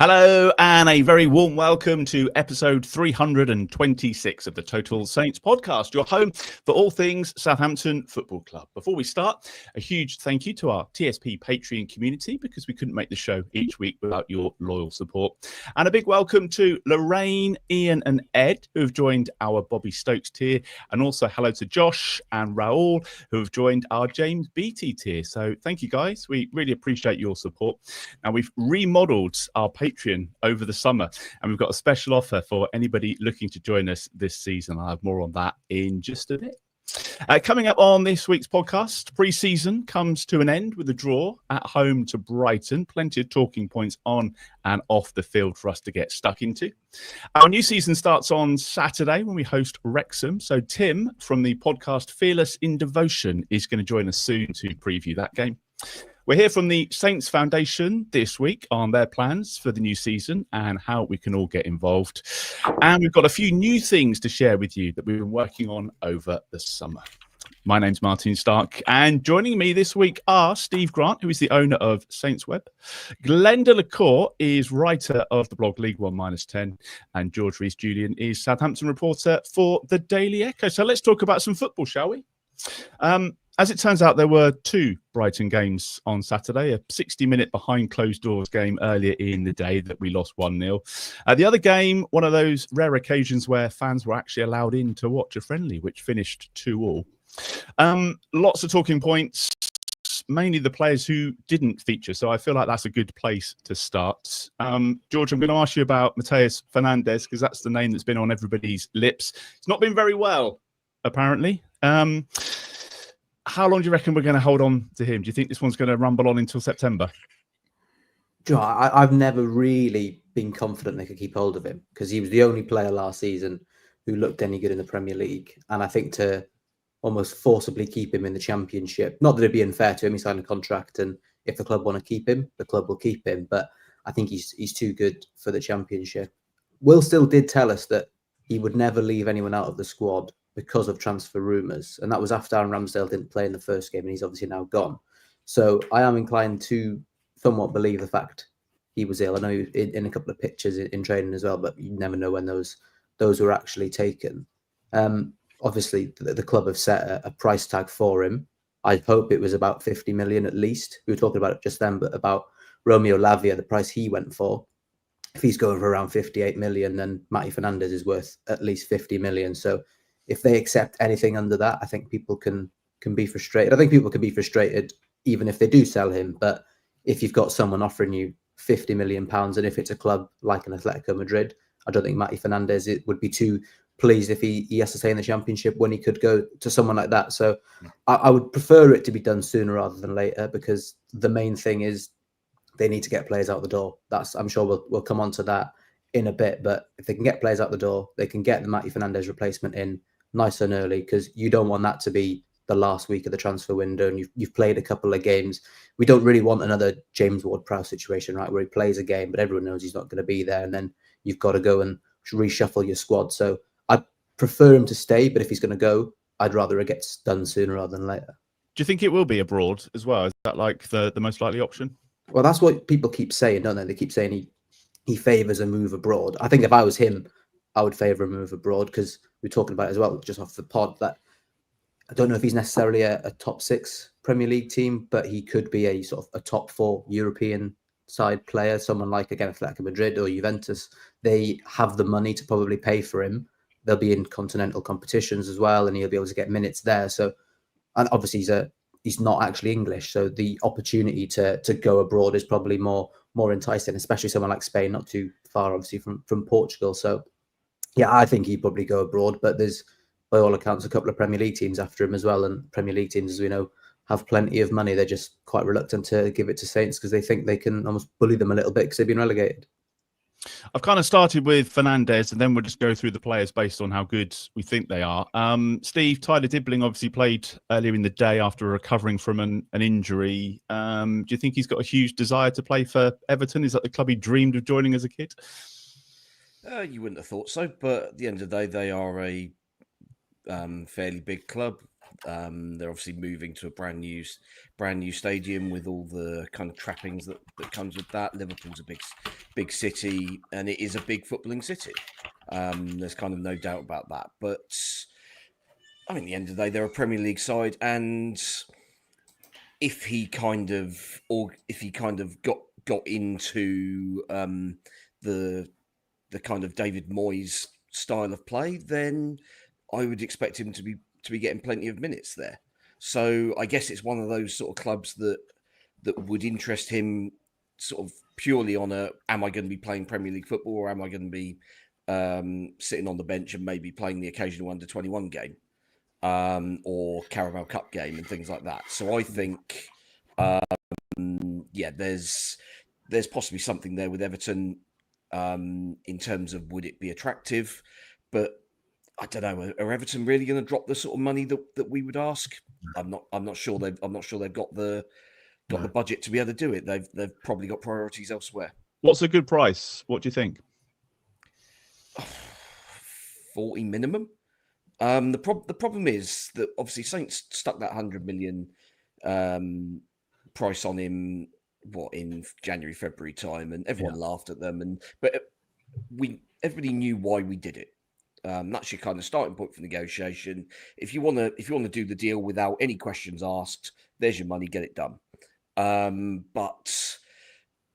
Hello and a very warm welcome to episode 326 of the Total Saints podcast, your home for all things Southampton Football Club. Before we start, a huge thank you to our TSP Patreon community because we couldn't make the show each week without your loyal support. And a big welcome to Lorraine, Ian and Ed who have joined our Bobby Stokes tier, and also hello to Josh and Raoul who have joined our James Beattie tier. So thank you guys, we really appreciate your support. Now we've remodeled our Patreon over the summer, and we've got a special offer for anybody looking to join us this season. I'll have more on that in just a bit. Coming up on this week's podcast, pre-season comes to an end with a draw at home to Brighton. Plenty of talking points on and off the field for us to get stuck into. Our new season starts on Saturday when we host Wrexham. So Tim from the podcast Fearless in Devotion is going to join us soon to preview that game. We'll hear from the Saints Foundation this week on their plans for the new season and how we can all get involved. And we've got a few new things to share with you that we've been working on over the summer. My name's Martin Starke, and joining me this week are Steve Grant, who is the owner of SaintsWeb. Glen is writer of the blog League 1-10, and George Rees-Julian is Southampton reporter for the Daily Echo. So let's talk about some football, shall we? As it turns out, there were two Brighton games on Saturday, a 60-minute behind closed doors game earlier in the day that we lost 1-0. The other game, one of those rare occasions where fans were actually allowed in to watch a friendly, which finished 2-2. Lots of talking points, mainly the players who didn't feature, so I feel like that's a good place to start. George, I'm going to ask you about Matheus Fernandes, because that's the name that's been on everybody's lips. It's not been very well, apparently. How long do you reckon we're going to hold on to him? Do you think this one's going to rumble on until September? I've never really been confident they could keep hold of him because he was the only player last season who looked any good in the Premier League. And I think to almost forcibly keep him in the Championship, not that it'd be unfair to him, he signed a contract, and if the club want to keep him, the club will keep him. But I think he's too good for the Championship. Will still did tell us that he would never leave anyone out of the squad because of transfer rumours. And that was after Aaron Ramsdale didn't play in the first game, and he's obviously now gone. So I am inclined to somewhat believe the fact he was ill. I know he was in a couple of pictures in training as well, but you never know when those were actually taken. Obviously, the club have set a price tag for him. I hope it was about 50 million at least. We were talking about it just then, but about Romeo Lavia, the price he went for. If he's going for around 58 million, then Matty Fernandes is worth at least 50 million. So if they accept anything under that, I think people can be frustrated. I think people can be frustrated even if they do sell him. But if you've got someone offering you £50 million, and if it's a club like an Atletico Madrid, I don't think Matty Fernandes would be too pleased if he has to stay in the Championship when he could go to someone like that. So I would prefer it to be done sooner rather than later, because the main thing is they need to get players out the door. I'm sure we'll come on to that in a bit. But if they can get players out the door, they can get the Matty Fernandes replacement in nice and early, because you don't want that to be the last week of the transfer window and you've played a couple of games. We don't really want another James Ward-Prowse situation, right, where he plays a game but everyone knows he's not going to be there, and then you've got to go and reshuffle your squad. So I prefer him to stay, but if he's going to go, I'd rather it gets done sooner rather than later. Do you think it will be abroad as well? Is that like the most likely option? Well, that's what people keep saying, don't they? They keep saying he favours a move abroad. I think if I was him, I would favour a move abroad, because we're talking about it as well, just off the pod, that I don't know if he's necessarily a top 6 Premier League team, but he could be a sort of a top 4 European side player. Someone like, again, Atletico Madrid or Juventus, they have the money to probably pay for him. They'll be in continental competitions as well, and he'll be able to get minutes there. So, and obviously he's not actually English, so the opportunity to go abroad is probably more enticing, especially someone like Spain, not too far obviously from Portugal. So yeah, I think he'd probably go abroad, but there's, by all accounts, a couple of Premier League teams after him as well, and Premier League teams, as we know, have plenty of money. They're just quite reluctant to give it to Saints because they think they can almost bully them a little bit because they've been relegated. I've kind of started with Fernandes, and then we'll just go through the players based on how good we think they are. Steve, Tyler Dibbling obviously played earlier in the day after recovering from an injury. Do you think he's got a huge desire to play for Everton? Is that the club he dreamed of joining as a kid? You wouldn't have thought so, but at the end of the day, they are a fairly big club. They're obviously moving to a brand new stadium with all the kind of trappings that comes with that. Liverpool's a big city, and it is a big footballing city. There's kind of no doubt about that. But I mean, at the end of the day, they're a Premier League side, and if he kind of got into the kind of David Moyes style of play, then I would expect him to be getting plenty of minutes there. So I guess it's one of those sort of clubs that would interest him sort of purely on am I going to be playing Premier League football, or am I going to be sitting on the bench and maybe playing the occasional under-21 game or Carabao Cup game and things like that. So I think, there's possibly something there with Everton in terms of would it be attractive, but I don't know. Are Everton really going to drop the sort of money that we would ask? I'm not sure they've got the budget to be able to do it. They've probably got priorities elsewhere. What's a good price? What do you think? 40 minimum. The problem is that obviously Saints stuck that 100 million price on him in January, February time, and everyone laughed at them. But everybody knew why we did it. That's your kind of starting point for negotiation. If you want to do the deal without any questions asked, there's your money, get it done. But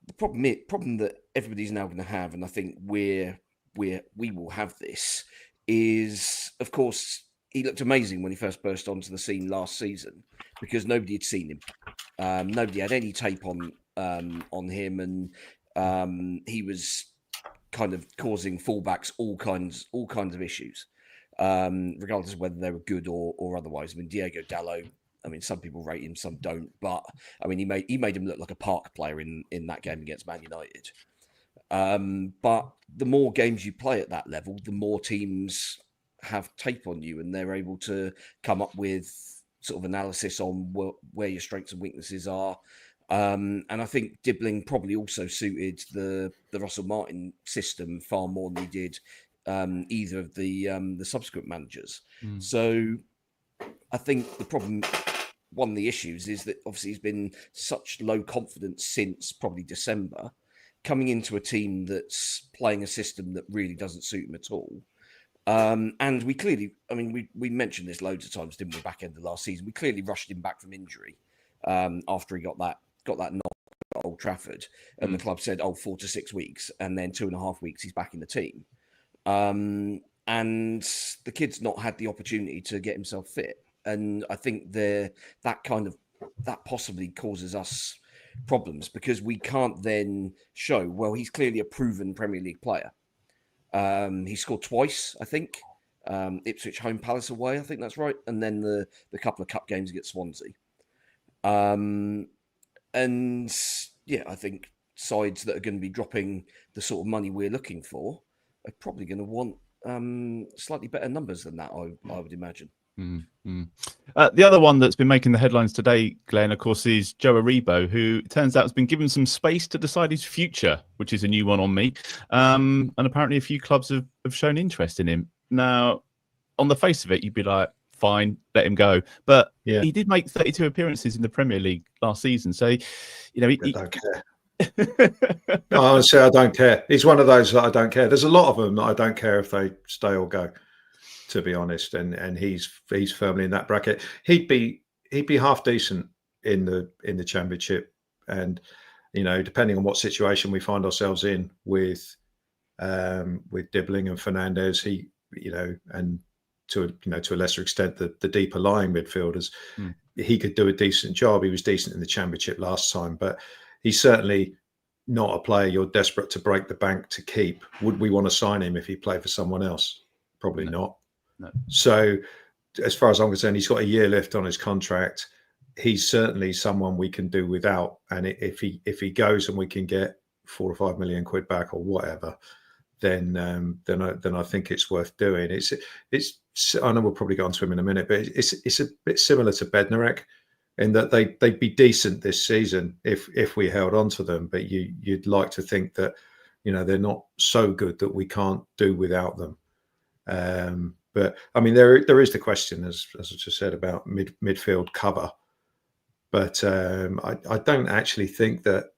the problem that everybody's now going to have, and I think we will have this, is of course he looked amazing when he first burst onto the scene last season because nobody had seen him. Nobody had any tape on him, and he was kind of causing fullbacks all kinds of issues, regardless of whether they were good or otherwise. I mean, Diego Dallo, I mean, some people rate him, some don't, but I mean, he made him look like a park player in that game against Man United. But the more games you play at that level, the more teams have tape on you, and they're able to come up with sort of analysis on where your strengths and weaknesses are. And I think Dibbling probably also suited the Russell Martin system far more than he did either of the subsequent managers. So I think one of the issues is that obviously he's been such low confidence since probably December, coming into a team that's playing a system that really doesn't suit him at all. And we clearly, I mean, we mentioned this loads of times, didn't we, back end of last season? We clearly rushed him back from injury after he got that knock at Old Trafford, and the club said, 4 to 6 weeks, and then 2.5 weeks he's back in the team. And the kid's not had the opportunity to get himself fit. And I think that possibly causes us problems because we can't then show, well, he's clearly a proven Premier League player. He scored twice, I think. Ipswich home, Palace away, I think that's right. And then the couple of cup games against Swansea. And yeah, I think sides that are going to be dropping the sort of money we're looking for are probably going to want slightly better numbers than that, I would imagine. The other one that's been making the headlines today, Glenn, of course, is Joe Aribo, who it turns out has been given some space to decide his future, which is a new one on me. And apparently a few clubs have shown interest in him. Now, on the face of it, you'd be like, fine, let him go. But he did make 32 appearances in the Premier League last season. So, you know, I don't care. No, honestly, I don't care. He's one of those that I don't care. There's a lot of them that I don't care if they stay or go, to be honest. And he's firmly in that bracket. He'd be half decent in the Championship, and you know, depending on what situation we find ourselves in with Dibbling and Fernandez, and to a lesser extent the deeper lying midfielders, he could do a decent job. He was decent in the Championship last time, but he's certainly not a player you're desperate to break the bank to keep. Would we want to sign him if he played for someone else? Probably not. No. So as far as I'm concerned, he's got a year left on his contract. He's certainly someone we can do without. And if he goes and we can get 4 or 5 million quid back or whatever, then I think it's worth doing. It's I know we'll probably go on to him in a minute, but it's a bit similar to Bednarek in that they'd be decent this season if we held on to them. But you'd like to think that, you know, they're not so good that we can't do without them. But I mean, there is the question, as I just said, about midfield cover. But I don't actually think that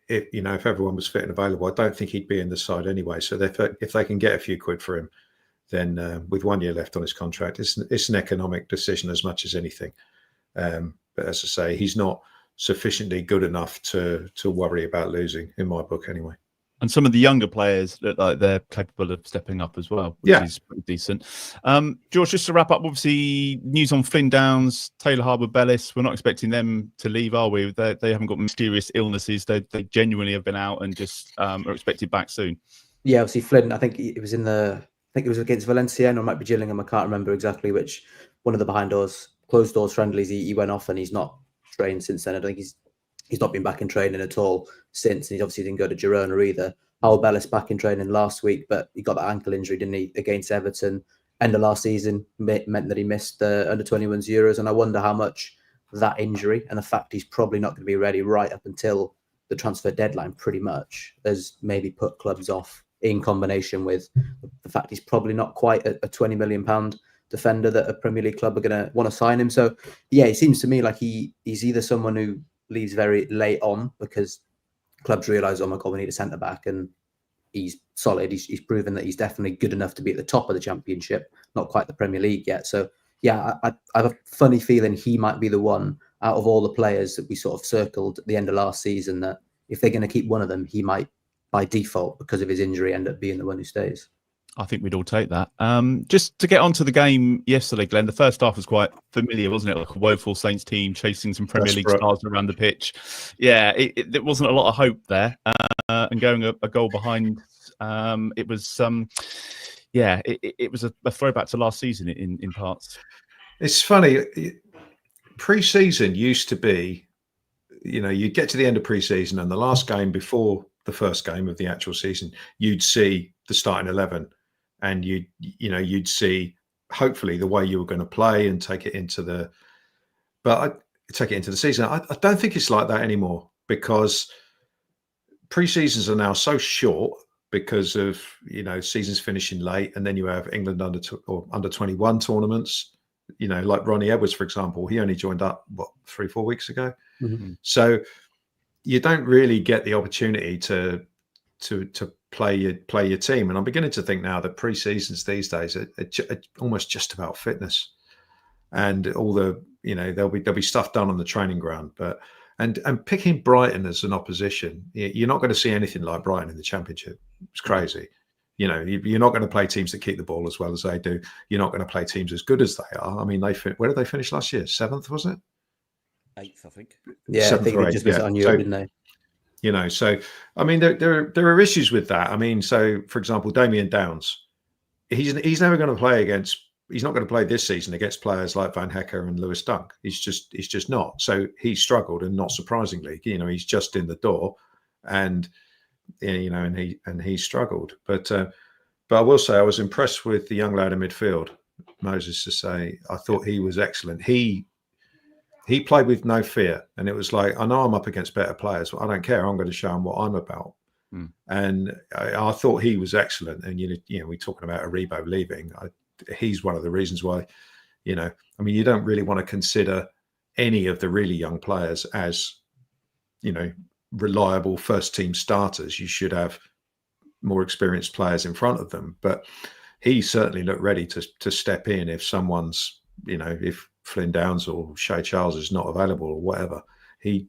if everyone was fit and available, I don't think he'd be in the side anyway. So if they can get a few quid for him, then with 1 year left on his contract, it's an economic decision as much as anything. But as I say, he's not sufficiently good enough to worry about losing, in my book anyway. And some of the younger players look like they're capable of stepping up as well, which is pretty decent. George, just to wrap up, obviously news on Flynn Downs, Taylor Harwood-Bellis. We're not expecting them to leave, are we? They haven't got mysterious illnesses. They genuinely have been out and just are expected back soon. Yeah, obviously Flynn. I think it was against Valencia, or it might be Gillingham. I can't remember exactly which one of the closed doors friendlies he went off, and he's not trained since then. I don't think he's not been back in training at all since. And he obviously didn't go to Girona either. Harwood-Bellis back in training last week, but he got that ankle injury, didn't he, against Everton? End of last season meant that he missed the under-21s Euros. And I wonder how much that injury and the fact he's probably not going to be ready right up until the transfer deadline pretty much has maybe put clubs off, in combination with the fact he's probably not quite a £20 million defender that a Premier League club are going to want to sign him. So, yeah, it seems to me like he's either someone who leaves very late on because clubs realise, oh my God, we need a centre-back, and he's solid. He's proven that he's definitely good enough to be at the top of the Championship, not quite the Premier League yet. So, yeah, I have a funny feeling he might be the one out of all the players that we sort of circled at the end of last season that if they're going to keep one of them, he might, by default, because of his injury, end up being the one who stays. I think we'd all take that. Just to get onto the game yesterday, Glenn, the first half was quite familiar, wasn't it? Like a woeful Saints team chasing some Premier League stars around the pitch. Yeah, it wasn't a lot of hope there. And going a goal behind, it was, it was a throwback to last season in parts. It's funny. Pre-season used to be, you'd get to the end of pre-season and the last game before the first game of the actual season, you'd see the starting 11. And you'd see hopefully the way you were going to play and take it into the season. I don't think it's like that anymore because pre-seasons are now so short because of seasons finishing late, and then you have England under 21 tournaments. Like Ronnie Edwards, for example, he only joined up 3-4 weeks ago. Mm-hmm. So you don't really get the opportunity to play your team. And I'm beginning to think now that pre-seasons these days are almost just about fitness, and all the there'll be stuff done on the training ground. But and picking Brighton as an opposition, you're not going to see anything like Brighton in the Championship. It's crazy. You're not going to play teams that keep the ball as well as they do. You're not going to play teams as good as they are. I mean, where did they finish last year? 7th, was it? 8th, I think. Yeah, I think they just missed it on Europe, didn't they? So I mean, there are issues with that. I mean, so for example, Damien Downs, he's never going to play against. He's not going to play this season against players like Van Hecker and Lewis Dunk. He's just not. So he struggled, and not surprisingly, he's just in the door, and and he struggled. But I will say I was impressed with the young lad in midfield, Moses Sissé. I thought he was excellent. He played with no fear, and it was like, I know I'm up against better players, but I don't care. I'm going to show them what I'm about. And I thought he was excellent. And we're talking about Aribo leaving. He's one of the reasons why. I mean, you don't really want to consider any of the really young players as reliable first team starters. You should have more experienced players in front of them. But he certainly looked ready to step in if someone's if Flynn Downs or Shea Charles is not available or whatever. He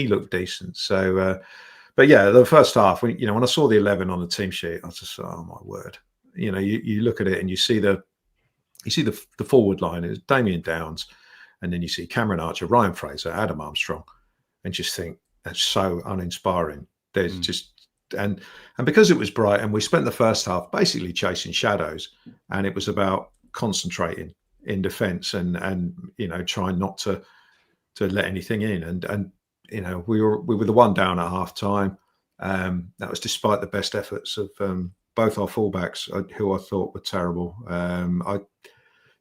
looked decent. So, but yeah, the first half, when I saw the 11 on the team sheet, I was just, oh my word. You look at it and you see the forward line is Damien Downs, and then you see Cameron Archer, Ryan Fraser, Adam Armstrong, and just think that's so uninspiring. There's just and because it was Brighton, we spent the first half basically chasing shadows, and it was about concentrating in defence and trying not to let anything in. And we were the one down at half time. That was despite the best efforts of both our fullbacks, who I thought were terrible.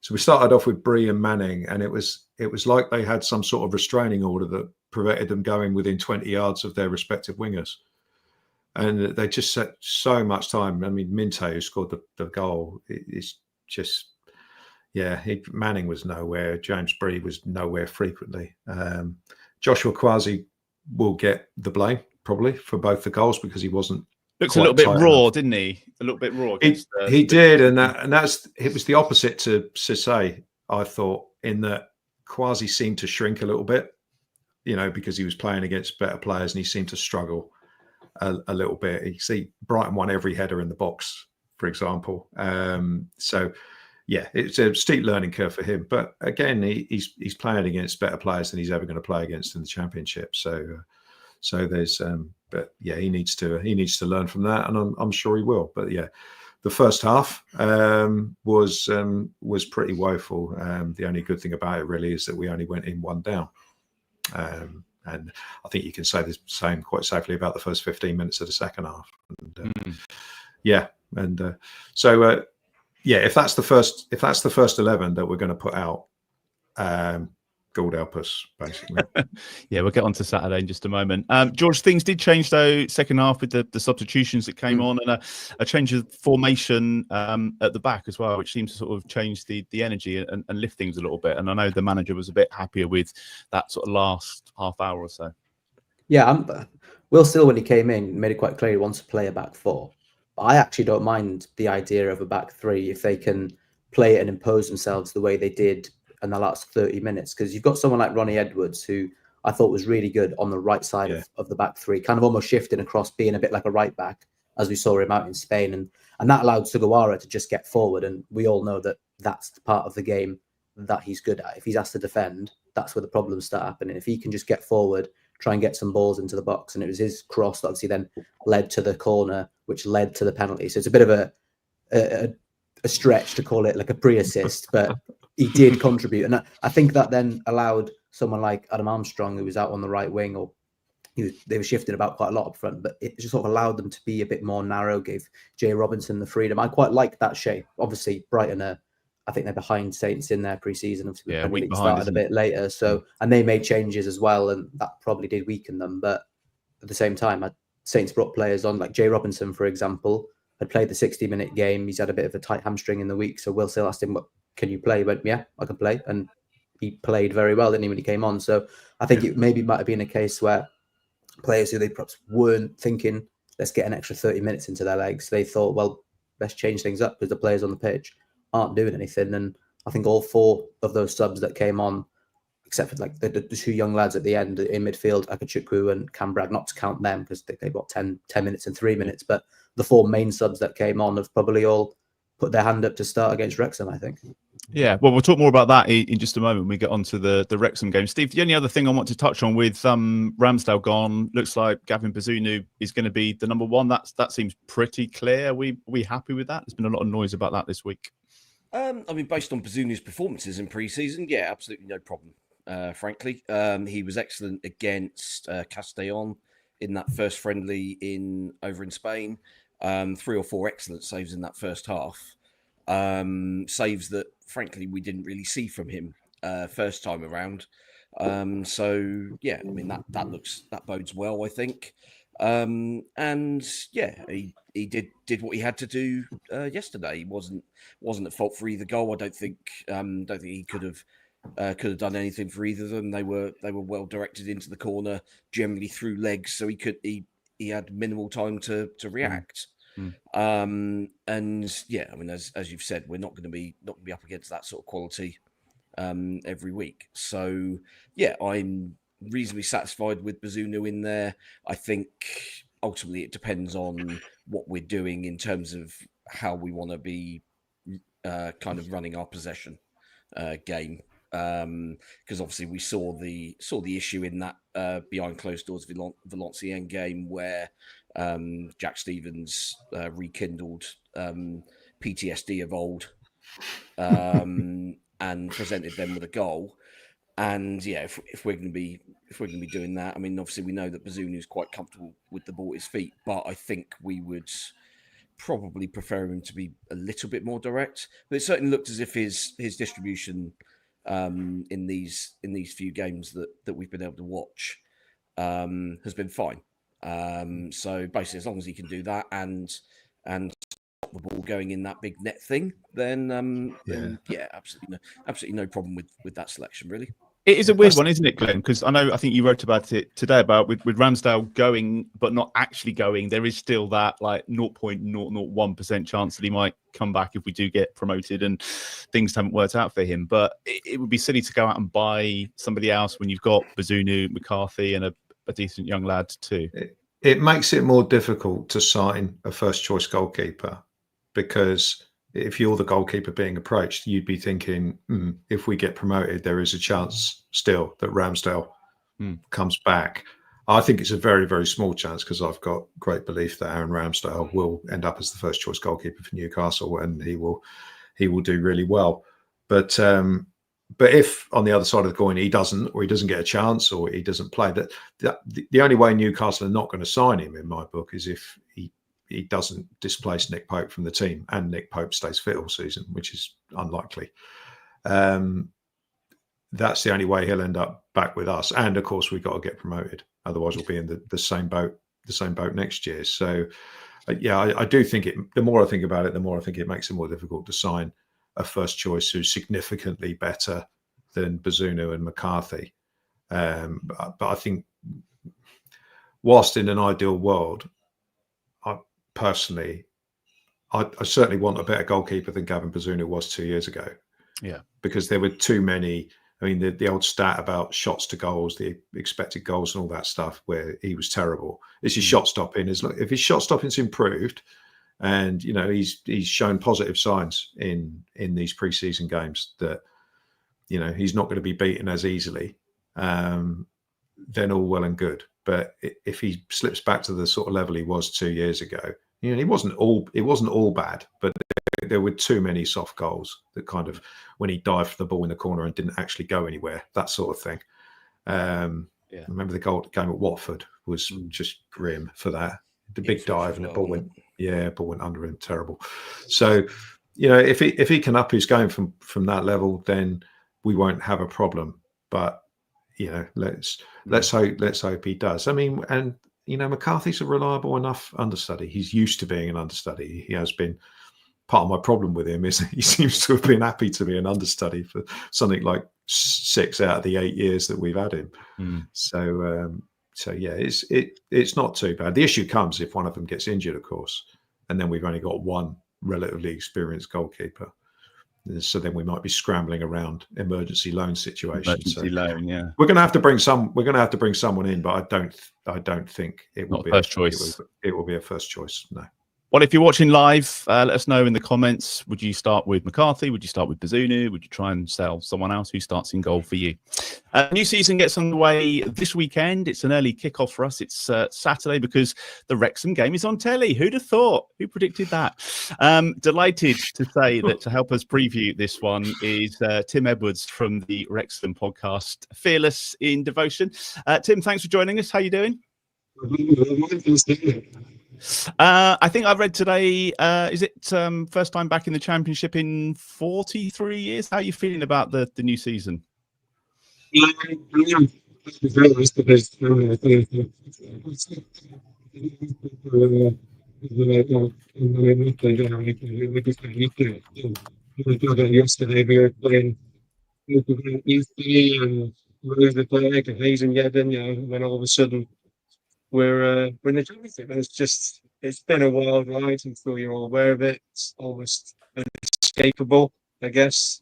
So we started off with Bree and Manning, and it was like they had some sort of restraining order that prevented them going within 20 yards of their respective wingers. And they just set so much time. I mean, Minte, who scored the goal, it's just Manning was nowhere. James Bree was nowhere frequently. Joshua Kwasi will get the blame probably for both the goals because he wasn't. Looks a little bit raw, didn't he? A little bit raw. He did, and it was the opposite to Cisse, I thought, in that Kwasi seemed to shrink a little bit, because he was playing against better players and he seemed to struggle a little bit. You see, Brighton won every header in the box, for example. So, yeah, it's a steep learning curve for him. But again, he's playing against better players than he's ever going to play against in the Championship. So there's, but yeah, he needs to learn from that, and I'm sure he will. But yeah, the first half was pretty woeful. The only good thing about it really is that we only went in one down. And I think you can say the same quite safely about the first 15 minutes of the second half. And, if that's the first 11 that we're going to put out, God help us, basically. Yeah, we'll get on to Saturday in just a moment. George, things did change though second half with the substitutions that came on, and a change of formation at the back as well, which seems to sort of change the energy and lift things a little bit. And I know the manager was a bit happier with that sort of last half hour or so. Yeah, Will Still, when he came in, made it quite clear he wants to play a back four. But I actually don't mind the idea of a back three if they can play it and impose themselves the way they did in the last 30 minutes, because you've got someone like Ronnie Edwards, who I thought was really good on the right side of the back three, kind of almost shifting across, being a bit like a right back, as we saw him out in Spain. And that allowed Sugawara to just get forward. And we all know that that's the part of the game that he's good at. If he's asked to defend, that's where the problems start happening. If he can just get forward, try and get some balls into the box. And it was his cross that obviously then led to the corner, which led to the penalty. So it's a bit of a stretch to call it like a pre-assist, but he did contribute. And I think that then allowed someone like Adam Armstrong, who was out on the right wing, or they were shifting about quite a lot up front, but it just sort of allowed them to be a bit more narrow, gave Jay Robinson the freedom. I quite like that shape. Obviously, Brighton I think they're behind Saints in their pre-season. Obviously, the Premier League started a bit later. So, and they made changes as well, and that probably did weaken them. But at the same time, Saints brought players on, like Jay Robinson, for example, had played the 60-minute game. He's had a bit of a tight hamstring in the week. So Will Still asked him, can you play? He went, yeah, I can play. And he played very well, didn't he, when he came on? So I think it maybe might have been a case where players who they perhaps weren't thinking, let's get an extra 30 minutes into their legs, they thought, well, let's change things up because the players on the pitch aren't doing anything. And I think all four of those subs that came on, except for like the two young lads at the end in midfield, Akachukwu and Cam Bragg, not to count them because they got 10 minutes and 3 minutes, but the four main subs that came on have probably all put their hand up to start against Wrexham, I think. Yeah, well, we'll talk more about that in just a moment when we get onto the Wrexham game. Steve, the only other thing I want to touch on with Ramsdale gone, looks like Gavin Bazunu is going to be the number one. That seems pretty clear. Are we happy with that? There's been a lot of noise about that this week. I mean, based on Bazunu's performances in pre-season, yeah, absolutely no problem, frankly. He was excellent against Castellon in that first friendly over in Spain. 3 or 4 excellent saves in that first half. Saves that, frankly, we didn't really see from him first time around. So yeah, I mean that bodes well, I think. And yeah, he did what he had to do yesterday. He wasn't at fault for either goal. I don't think he could have done anything for either of them. They were well directed into the corner, generally through legs, so he had minimal time to react. And yeah, I mean, as you've said, we're not going to be up against that sort of quality every week. So yeah, I'm reasonably satisfied with Bazunu in there. I think ultimately it depends on what we're doing in terms of how we want to be kind of running our possession game. Because obviously we saw the issue in that behind closed doors Valenciennes game where Jack Stevens rekindled PTSD of old and presented them with a goal. And yeah, if we're going to be doing that, I mean, obviously we know that Bazunu is quite comfortable with the ball at his feet, but I think we would probably prefer him to be a little bit more direct. But it certainly looked as if his distribution in these few games that we've been able to watch has been fine. So basically, as long as he can do that and the ball going in that big net thing, then absolutely no problem with that selection, really. It is a weird one, isn't it, Glenn? Because I think you wrote about it today about with Ramsdale going but not actually going. There is still that like 0.001% chance that he might come back if we do get promoted and things haven't worked out for him. But it would be silly to go out and buy somebody else when you've got Bazunu, McCarthy, and a decent young lad too. It makes it more difficult to sign a first choice goalkeeper, because if you're the goalkeeper being approached, you'd be thinking, if we get promoted, there is a chance still that Ramsdale comes back. I think it's a very, very small chance, because I've got great belief that Aaron Ramsdale will end up as the first choice goalkeeper for Newcastle, and he will do really well. But if on the other side of the coin he doesn't get a chance, or he doesn't play, the only way Newcastle are not going to sign him, in my book, is if he doesn't displace Nick Pope from the team and Nick Pope stays fit all season, which is unlikely. That's the only way he'll end up back with us. And of course, we've got to get promoted. Otherwise, we'll be in the same boat next year. So, I do think the more I think about it, the more I think it makes it more difficult to sign a first choice who's significantly better than Bazunu and McCarthy. But I think, whilst in an ideal world, personally, I certainly want a better goalkeeper than Gavin Bazunu was 2 years ago. Yeah, because there were too many. I mean, the old stat about shots to goals, the expected goals, and all that stuff, where he was terrible. Is his shot stopping? If his shot stopping's improved, and he's shown positive signs in these preseason games that he's not going to be beaten as easily, then all well and good. But if he slips back to the sort of level he was 2 years ago, it wasn't all bad, but there were too many soft goals that kind of, when he dived for the ball in the corner and didn't actually go anywhere, that sort of thing. I remember the game at Watford was just grim for that. The big dive and the ball went under him, terrible. So, if he can up his game from that level, then we won't have a problem. But let's hope he does. I mean, and McCarthy's a reliable enough understudy. He's used to being an understudy. He has been. Part of my problem with him is he seems to have been happy to be an understudy for something like 6 out of the 8 years that we've had him. So it's not too bad. The issue comes if one of them gets injured, of course, and then we've only got one relatively experienced goalkeeper. So then we might be scrambling around emergency loan situations. Loan. We're going to have to bring someone in, but I don't think it will be first choice. It will be a first choice. No. Well, if you're watching live, let us know in the comments. Would you start with McCarthy? Would you start with Bazunu? Would you try and sell someone else? Who starts in goal for you? New season gets underway this weekend. It's an early kickoff for us. It's Saturday because the Wrexham game is on telly. Who'd have thought? Who predicted that? Delighted to say that to help us preview this one is Tim Edwards from the Wrexham podcast, Fearless in Devotion. Tim, thanks for joining us. How are you doing? I think I read today, is it first time back in the Championship in 43 years? How are you feeling about the new season? Yesterday we were playing and when all of a sudden we're in the championship, and it's been a wild ride. I'm sure you're all aware of it. It's almost inescapable, I guess,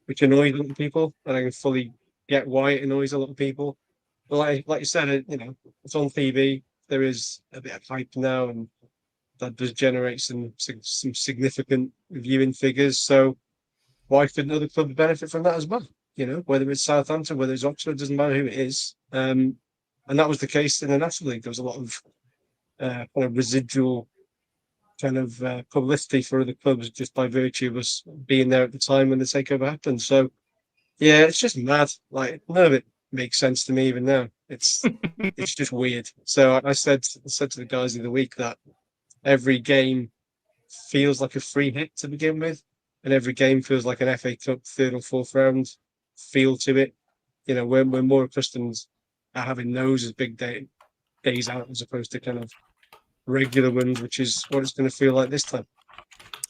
which annoys a lot of people, and I can fully get why it annoys a lot of people. But like you said, it's on TV. There is a bit of hype now, and that does generate some significant viewing figures. So why shouldn't other clubs benefit from that as well? Whether it's Southampton, whether it's Oxford, doesn't matter who it is. And that was the case in the National League. There was a lot of kind of residual kind of publicity for other clubs just by virtue of us being there at the time when the takeover happened. So, yeah, it's just mad. Like, none of it makes sense to me even now. It's just weird. So I said to the guys the other week that every game feels like a free hit to begin with, and every game feels like an FA Cup third or fourth round feel to it. We're more accustomed having those as big days out as opposed to kind of regular wins, which is what it's going to feel like this time.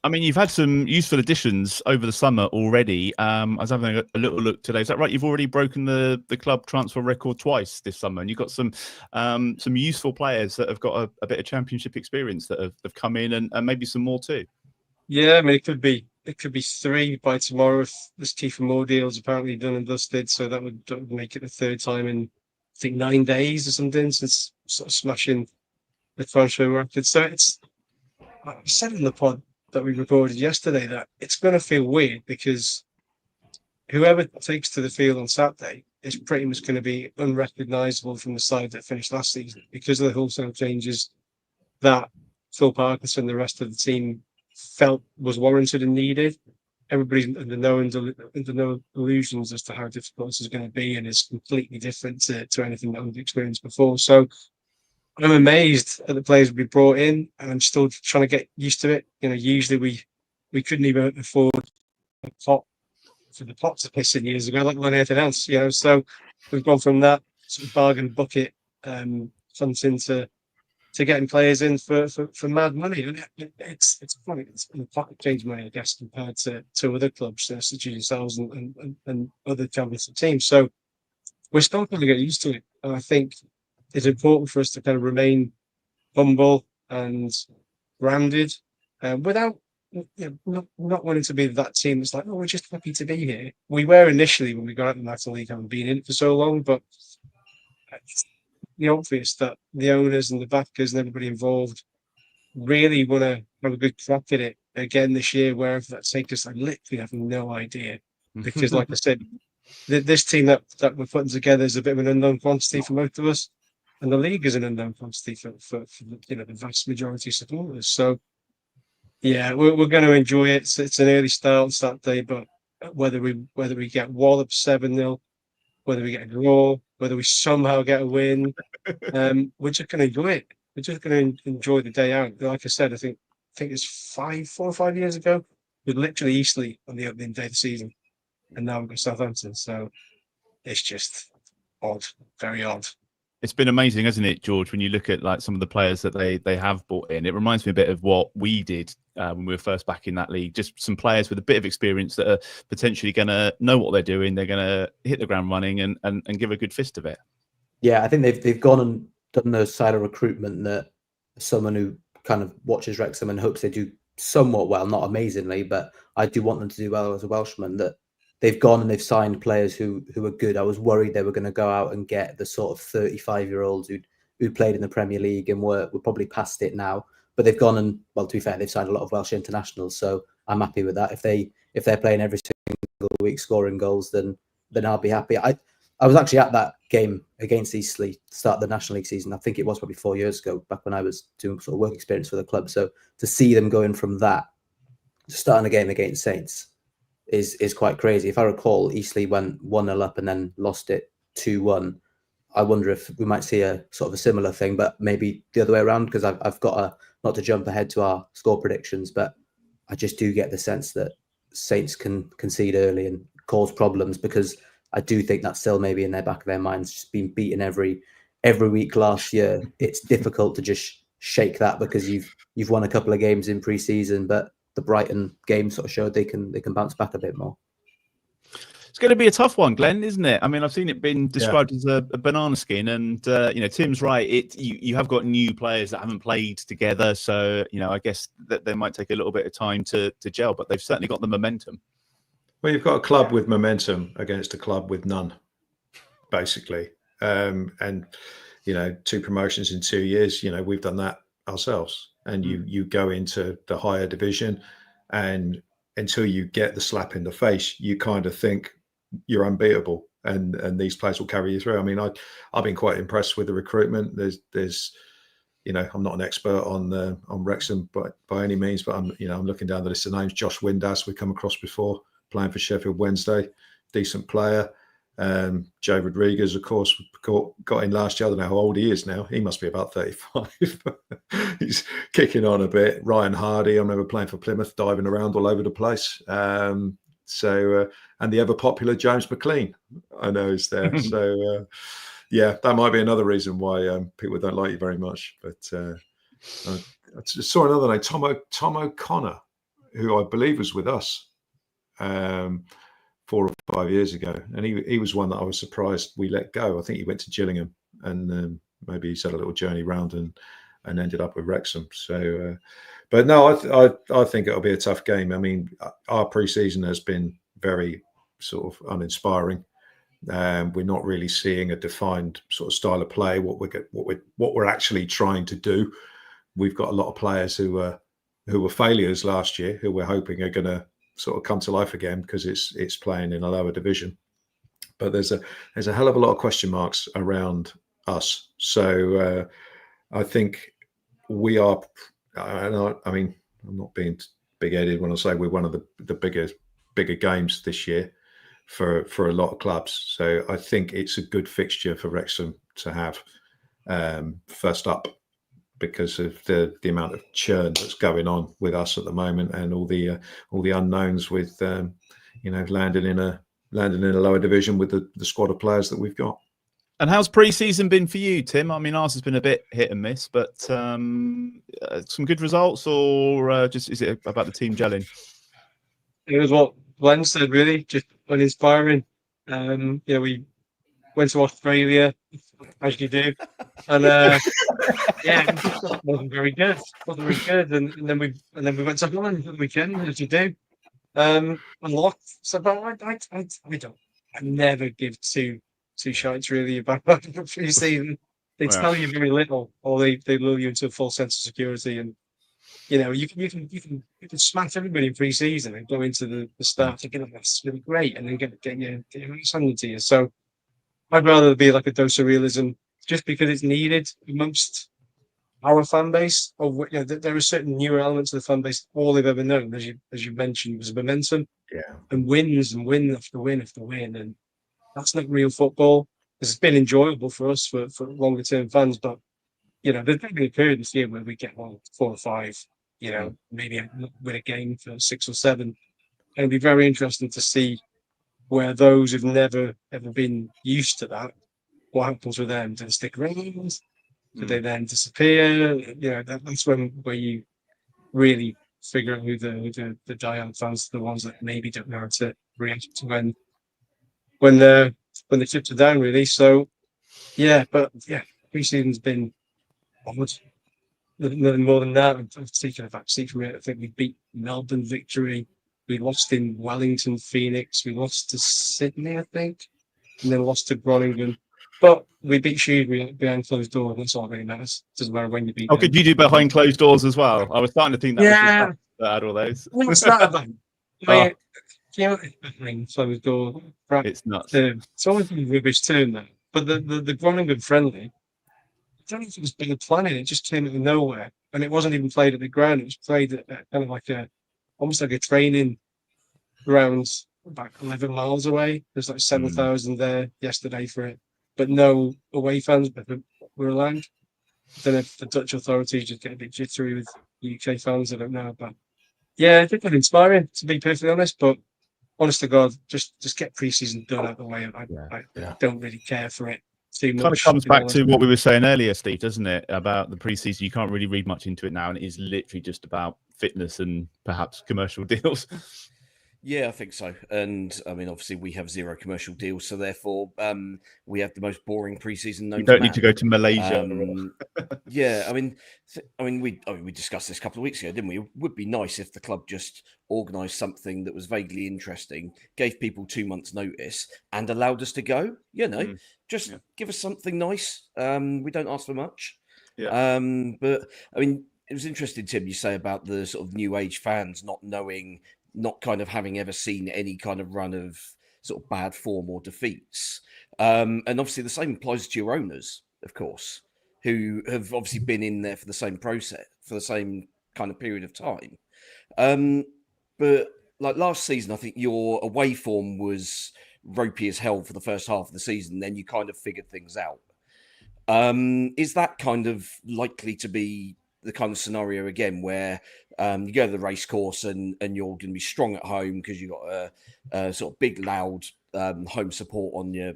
I mean, you've had some useful additions over the summer already. I was having a little look today. Is that right? You've already broken the club transfer record twice this summer, and you've got some useful players that have got a bit of championship experience that have come in, and maybe some more too. Yeah, I mean, it could be 3 by tomorrow if this Kiefer Moore deal is apparently done and dusted. So that would make it the third time in, I think, 9 days or something since sort of smashing the transfer record. So it's, I said in the pod that we recorded yesterday that it's going to feel weird because whoever takes to the field on Saturday is pretty much going to be unrecognisable from the side that finished last season because of the wholesale changes that Phil Parkinson and the rest of the team felt was warranted and needed. Everybody's under no illusions as to how difficult this is going to be, and it's completely different to anything that we've experienced before. So I'm amazed at the players we brought in, and I'm still trying to get used to it. Usually we couldn't even afford a pot for the pot to piss in years ago, like anything else. So we've gone from that sort of bargain bucket funding to getting players in for mad money. And it's funny. It's pocket change money, I guess, compared to other clubs, such as yourselves and other championship teams. So we're still going to get used to it. And I think it's important for us to kind of remain humble and grounded without not wanting to be that team that's like, oh, we're just happy to be here. We were initially when we got out of the National League, having been in it for so long, but it's obvious that the owners and the backers and everybody involved really want to have a good crack at it again this year, wherever that takes us. I literally have no idea because, like I said, this team that we're putting together is a bit of an unknown quantity for most of us, and the league is an unknown quantity for the vast majority of supporters. So, yeah, we're going to enjoy it. It's an early start on Saturday, but whether we get walloped 7-0, whether we get a draw, whether we somehow get a win, we're just going to enjoy it. We're just going to enjoy the day out. Like I said, I think it's 4 or 5 years ago, we were literally Eastleigh on the opening day of the season, and now we've got Southampton. So it's just odd, very odd. It's been amazing, hasn't it, George, when you look at like some of the players that they have brought in. It reminds me a bit of what we did when we were first back in that league. Just some players with a bit of experience that are potentially going to know what they're doing. They're going to hit the ground running and give a good fist of it. Yeah, I think they've gone and done the side of recruitment that someone who kind of watches Wrexham and hopes they do somewhat well, not amazingly, but I do want them to do well as a Welshman, that they've gone and they've signed players who are good. I was worried they were going to go out and get the sort of 35-year-olds who played in the Premier League and were probably past it now. But they've gone and, well, to be fair, they've signed a lot of Welsh internationals. So I'm happy with that. If they're playing every single week scoring goals, then I'll be happy. I was actually at that game against Eastleigh, start of the National League season. I think it was probably 4 years ago, back when I was doing sort of work experience for the club. So to see them going from that to starting a game against Saints is quite crazy. If I recall, Eastleigh went 1-0 up and then lost it 2-1. I wonder if we might see a sort of a similar thing, but maybe the other way around, because I've got not to jump ahead to our score predictions, but I just do get the sense that Saints can concede early and cause problems, because I do think that's still maybe in their back of their minds, just being beaten every week last year. It's difficult to just shake that because you've won a couple of games in pre-season, but the Brighton game sort of showed they can bounce back a bit more. It's going to be a tough one, Glenn, isn't it? I mean, I've seen it been described as a banana skin, and Tim's right. You have got new players that haven't played together, so I guess that they might take a little bit of time to gel, but they've certainly got the momentum. Well, you've got a club with momentum against a club with none, basically, and 2 promotions in 2 years. We've done that ourselves. And you go into the higher division, and until you get the slap in the face, you kind of think you're unbeatable, and these players will carry you through. I mean, I've been quite impressed with the recruitment. There's I'm not an expert on Wrexham by any means, but I'm looking down the list of names. Josh Windass, we've come across before, playing for Sheffield Wednesday, decent player. Joe Rodriguez, of course, got in last year. I don't know how old he is now. He must be about 35. He's kicking on a bit. Ryan Hardy, I remember playing for Plymouth, diving around all over the place. And the ever popular James McLean, I know, is there. So, that might be another reason why people don't like you very much. But I saw another name, Tom O'Connor, who I believe was with us 4 or 5 years ago, and he was one that I was surprised we let go. I think he went to Gillingham, and maybe he's had a little journey round and ended up with Wrexham. So, but no, I think it'll be a tough game. I mean, our pre-season has been very sort of uninspiring. We're not really seeing a defined sort of style of play. What we're actually trying to do. We've got a lot of players who were failures last year, who we're hoping are going to sort of come to life again because it's playing in a lower division. But there's a hell of a lot of question marks around us. So I think we are. I mean, I'm not being big-headed when I say we're one of the bigger games this year for a lot of clubs. So I think it's a good fixture for Wrexham to have first up, because of the amount of churn that's going on with us at the moment, and all the unknowns with landing in a lower division with the squad of players that we've got. And how's pre-season been for you, Tim? I mean, ours has been a bit hit and miss, but some good results, or just is it about the team gelling? It was what Glen said, really, just uninspiring. We went to Australia, as you do, and it wasn't very good. And then we went to Holland for the weekend, as you do, and lost. So, but I never give two shites really about pre-season. They tell you very little, or they lure you into a false sense of security. And you can smash everybody in pre-season and go into the start thinking, that's really great, and then get your handed to you. So I'd rather be like a dose of realism, just because it's needed amongst our fan base. There are certain newer elements of the fan base. All they've ever known, as you mentioned, was momentum, and wins and win after win after win, and that's not real football. It's been enjoyable for us for longer term fans, but there's going to be a period this year where we get 4 or 5, maybe win a game for 6 or 7, and it'll be very interesting to see where those who've never ever been used to that, what happens with them? Do they stick around? Do they then disappear? That's where you really figure out who the diehard fans are, the ones that maybe don't know how to react to when the chips are down, really. So pre-season's been odd. Nothing more than that. I've taken a back seat from it. I think we beat Melbourne victory. We lost in Wellington, Phoenix. We lost to Sydney, I think, and then lost to Groningen. But we beat Shrewsbury behind closed doors. That's all that really matters. Doesn't matter when you beat them. Could you do behind closed doors as well? I was starting to think that was just had all those. What's that about? Behind closed doors. It's nuts. It's always been a rubbish term now. But the Groningen friendly, I don't know if it was being planning. It just came out of nowhere, and it wasn't even played at the ground. It was played at kind of like almost like a training ground about 11 miles away. There's like 7,000 there yesterday for it, but no away fans were allowed. I don't know if the Dutch authorities just get a bit jittery with UK fans. I don't know, but I think it's inspiring, to be perfectly honest. But honest to God, just get pre-season done out of the way. I don't really care for it too much. Kind of comes back to what we were saying earlier, Steve, doesn't it? About the pre-season, you can't really read much into it now, and it is literally just about fitness and perhaps commercial deals. Yeah, I think so. And I mean, obviously, we have 0 commercial deals, so therefore, we have the most boring preseason known. You don't need to go to Malaysia. We discussed this a couple of weeks ago, didn't we? It would be nice if the club just organised something that was vaguely interesting, gave people 2 months' notice, and allowed us to go. Give us something nice. We don't ask for much. But I mean, it was interesting, Tim, you say about the sort of new age fans not kind of having ever seen any kind of run of sort of bad form or defeats. And obviously the same applies to your owners, of course, who have obviously been in there for the same process, for the same kind of period of time. But like last season, I think your away form was ropey as hell for the first half of the season. Then you kind of figured things out. Is that kind of likely to be the kind of scenario again where you go to the race course and you're going to be strong at home because you've got a sort of big, loud home support on your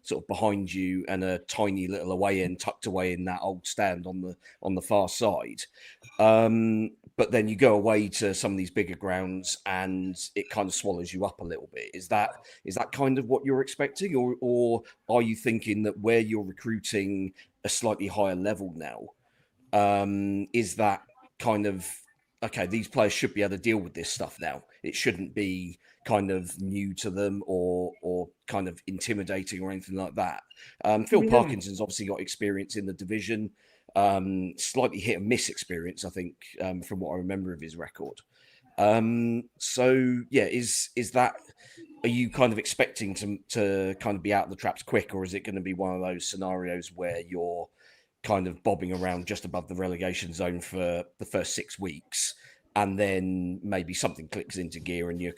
sort of behind you, and a tiny little away end tucked away in that old stand on the far side. But then you go away to some of these bigger grounds and it kind of swallows you up a little bit. Is that kind of what you're expecting, or are you thinking that where you're recruiting a slightly higher level now, is that kind of okay? These players should be able to deal with this stuff now. It shouldn't be kind of new to them or kind of intimidating or anything like that. Phil Parkinson's obviously got experience in the division. Slightly hit and miss experience, I think, from what I remember of his record. So yeah, is that, are you kind of expecting to kind of be out of the traps quick, or is it going to be one of those scenarios where you're kind of bobbing around just above the relegation zone for the first 6 weeks, and then maybe something clicks into gear and you're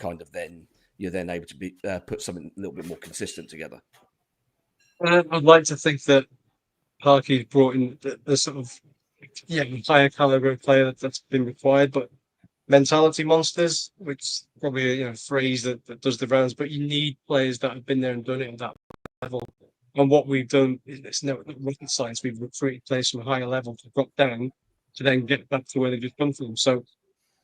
then able to put something a little bit more consistent together? I'd like to think that Parky's brought in the sort of higher caliber player that's been required, but mentality monsters, which is probably a phrase that does the rounds, but you need players that have been there and done it at that level. And what we've done is, it's not rocket science, we've recruited players from a higher level to drop down to then get back to where they've just come from. So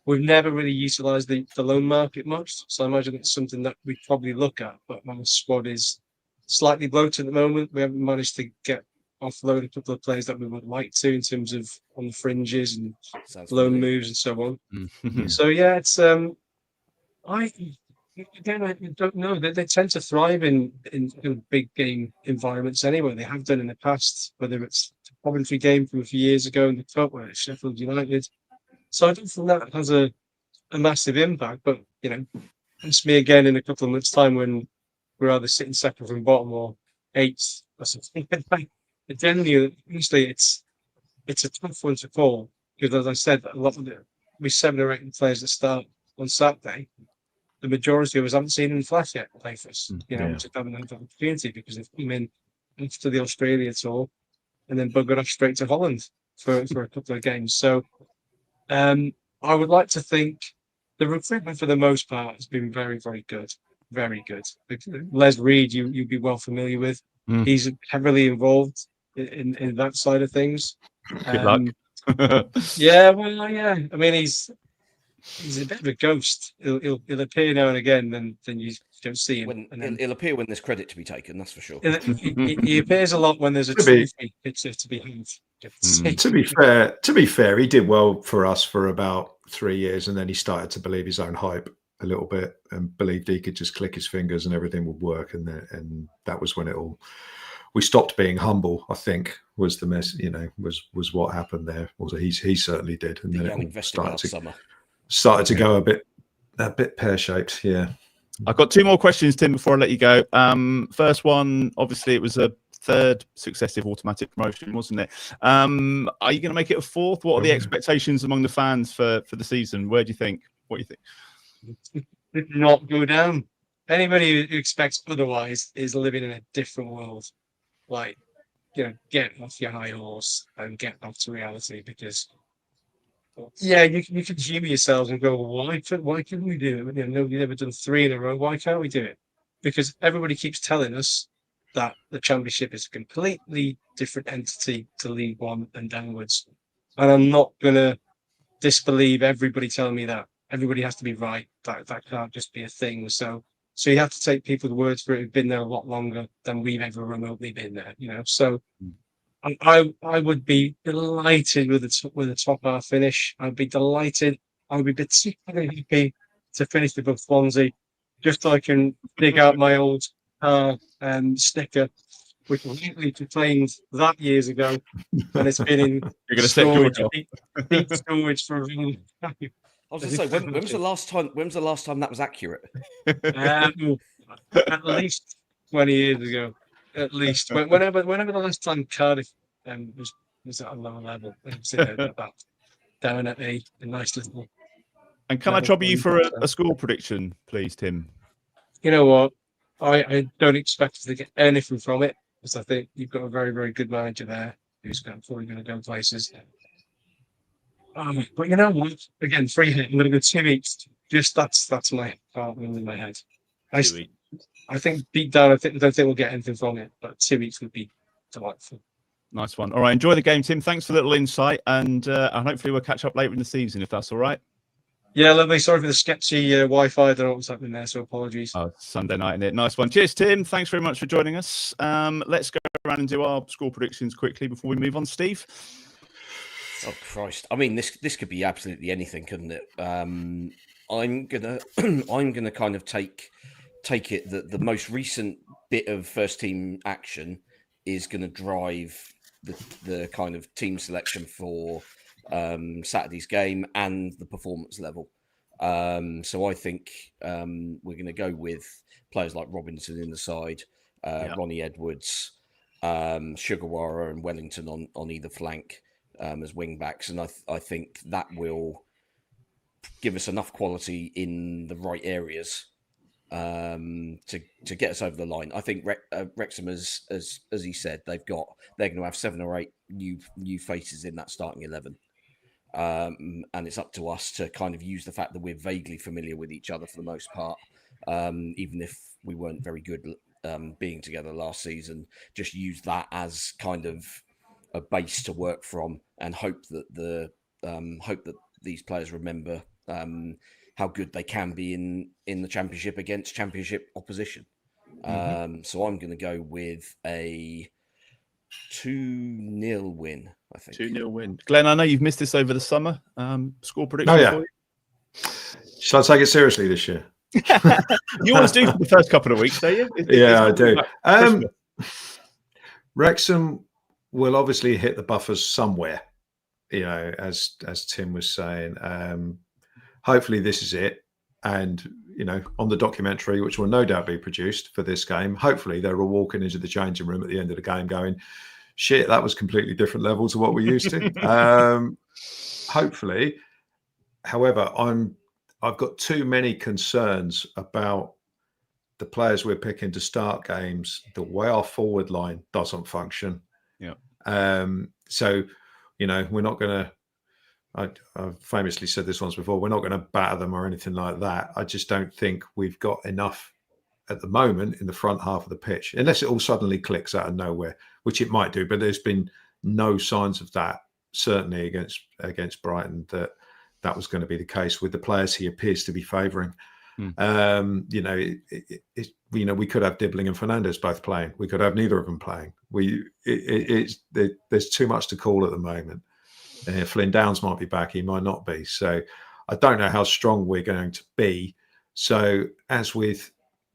we've never really utilised the loan market much. So I imagine it's something that we probably look at, but our squad is slightly bloated at the moment. We haven't managed to get offload a couple of players that we would like to, in terms of on the fringes and loan moves and so on. So yeah, it's I don't know. They tend to thrive in big game environments anyway. They have done in the past, whether it's the Coventry game from a few years ago in the cup, where it's Sheffield United. So I don't think that has a massive impact. But it's me again in a couple of months' time when we're either sitting second from bottom or eighth or something. But generally, usually it's a tough one to call, because, as I said, a lot of we 7 or 8 players that start on Saturday, the majority of us haven't seen in the flesh yet play for us. Just haven't had the opportunity because they've come in after the Australia tour and then buggered off straight to Holland for a couple of games. So I would like to think the recruitment for the most part has been very, very good. Very good. Les Reed, you'd be well familiar with. He's heavily involved in that side of things. Good luck. Yeah. I mean, he's a bit of a ghost. He'll appear now and again, then you don't see him. He'll appear when there's credit to be taken, that's for sure. He appears a lot when there's a trophy picture to be held. To be fair, he did well for us for about 3 years, and then he started to believe his own hype a little bit and believed he could just click his fingers and everything would work. And that was when we stopped being humble, I think, was the mess. Was what happened there. Also, he certainly did, and then it started to go a bit pear-shaped. Yeah. I've got 2 more questions, Tim, before I let you go. First one, obviously, it was a 3rd successive automatic promotion, wasn't it? Are you going to make it a 4th? What are the expectations among the fans for the season? What do you think? Did not go down. Anybody who expects otherwise is living in a different world. Like, get off your high horse and get back to reality, because you can humour yourselves and go, why couldn't we do it? Nobody's ever done 3 in a row. Why can't we do it? Because everybody keeps telling us that the Championship is a completely different entity to League One and downwards. And I'm not going to disbelieve everybody telling me that. Everybody has to be right. That can't just be a thing. So you have to take people's words for it who've been there a lot longer than we've ever remotely been there. So I would be delighted with the top half finish. I'd be delighted. I would be particularly happy to finish above Swansea, just so I can dig out my old sticker, which was legally proclaimed that years ago, and it's been in deep storage for a really. I was going to say, when was the last time that was accurate? At least 20 years ago. At least whenever the last time Cardiff was at a lower level, down at a nice little. And can I trouble you for a score prediction, please, Tim? You know what? I don't expect to get anything from it, because I think you've got a very, very good manager there who's probably going to go places. But you know what? Again, free hit. I'm going to go 2 each. Just that's my in my head. I think beat down. I don't think we'll get anything from it, but 2 each would be delightful. Nice one. All right, enjoy the game, Tim. Thanks for the little insight, and hopefully we'll catch up later in the season if that's all right. Yeah, lovely. Sorry for the sketchy Wi-Fi. I don't know what was happening there, so apologies. Oh, Sunday night, isn't it? Nice one. Cheers, Tim. Thanks very much for joining us. Let's go around and do our score predictions quickly before we move on. Steve? Oh, Christ. I mean, this could be absolutely anything, couldn't it? I'm gonna kind of take it that the most recent bit of first team action is going to drive the kind of team selection for Saturday's game and the performance level. So I think we're going to go with players like Robinson in the side, Ronnie Edwards, Sugawara and Wellington on either flank as wing backs, and I think that will give us enough quality in the right areas to get us over the line. I think Wrexham, as he said, they're going to have 7 or 8 new faces in that starting 11. And it's up to us to kind of use the fact that we're vaguely familiar with each other for the most part, even if we weren't very good being together last season. Just use that as kind of a base to work from, and hope that these players remember how good they can be in the Championship against Championship opposition. So I'm going to go with a 2-0 win, I think. 2-0 win. Glenn, I know you've missed this over the summer. Score prediction for you? Shall I take it seriously this year? You always do for the first couple of weeks, don't you? I do. Wrexham will obviously hit the buffers somewhere, as Tim was saying. Hopefully this is it. And, on the documentary, which will no doubt be produced for this game, hopefully they're all walking into the changing room at the end of the game going, shit, that was completely different level to what we're used to. Hopefully. However, I've got too many concerns about the players we're picking to start games, the way our forward line doesn't function. Yeah. So, we're not going to, I've famously said this once before, we're not going to batter them or anything like that. I just don't think we've got enough at the moment in the front half of the pitch, unless it all suddenly clicks out of nowhere, which it might do. But there's been no signs of that, certainly against Brighton, that was going to be the case with the players he appears to be favouring. We could have Dibbling and Fernandes both playing. We could have neither of them playing. There's too much to call at the moment. Flynn Downs might be back. He might not be. So I don't know how strong we're going to be. So as with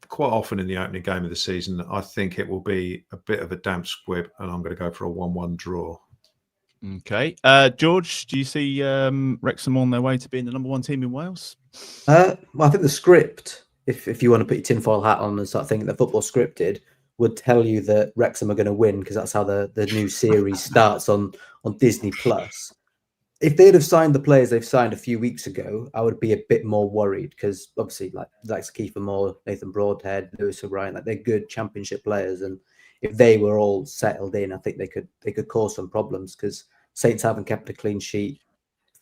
quite often in the opening game of the season, I think it will be a bit of a damp squib, and I'm going to go for a 1-1 draw. Okay. George, do you see Wrexham on their way to being the number 1 team in Wales? Well, I think the script, if you want to put your tinfoil hat on and start thinking the football scripted, would tell you that Wrexham are going to win, because that's how the new series starts on Disney Plus. If they'd have signed the players they've signed a few weeks ago, I would be a bit more worried, because obviously like Kiefer Moore, Nathan Broadhead, Lewis O'Brien, they're good Championship players, and if they were all settled in, I think they could cause some problems, because Saints haven't kept a clean sheet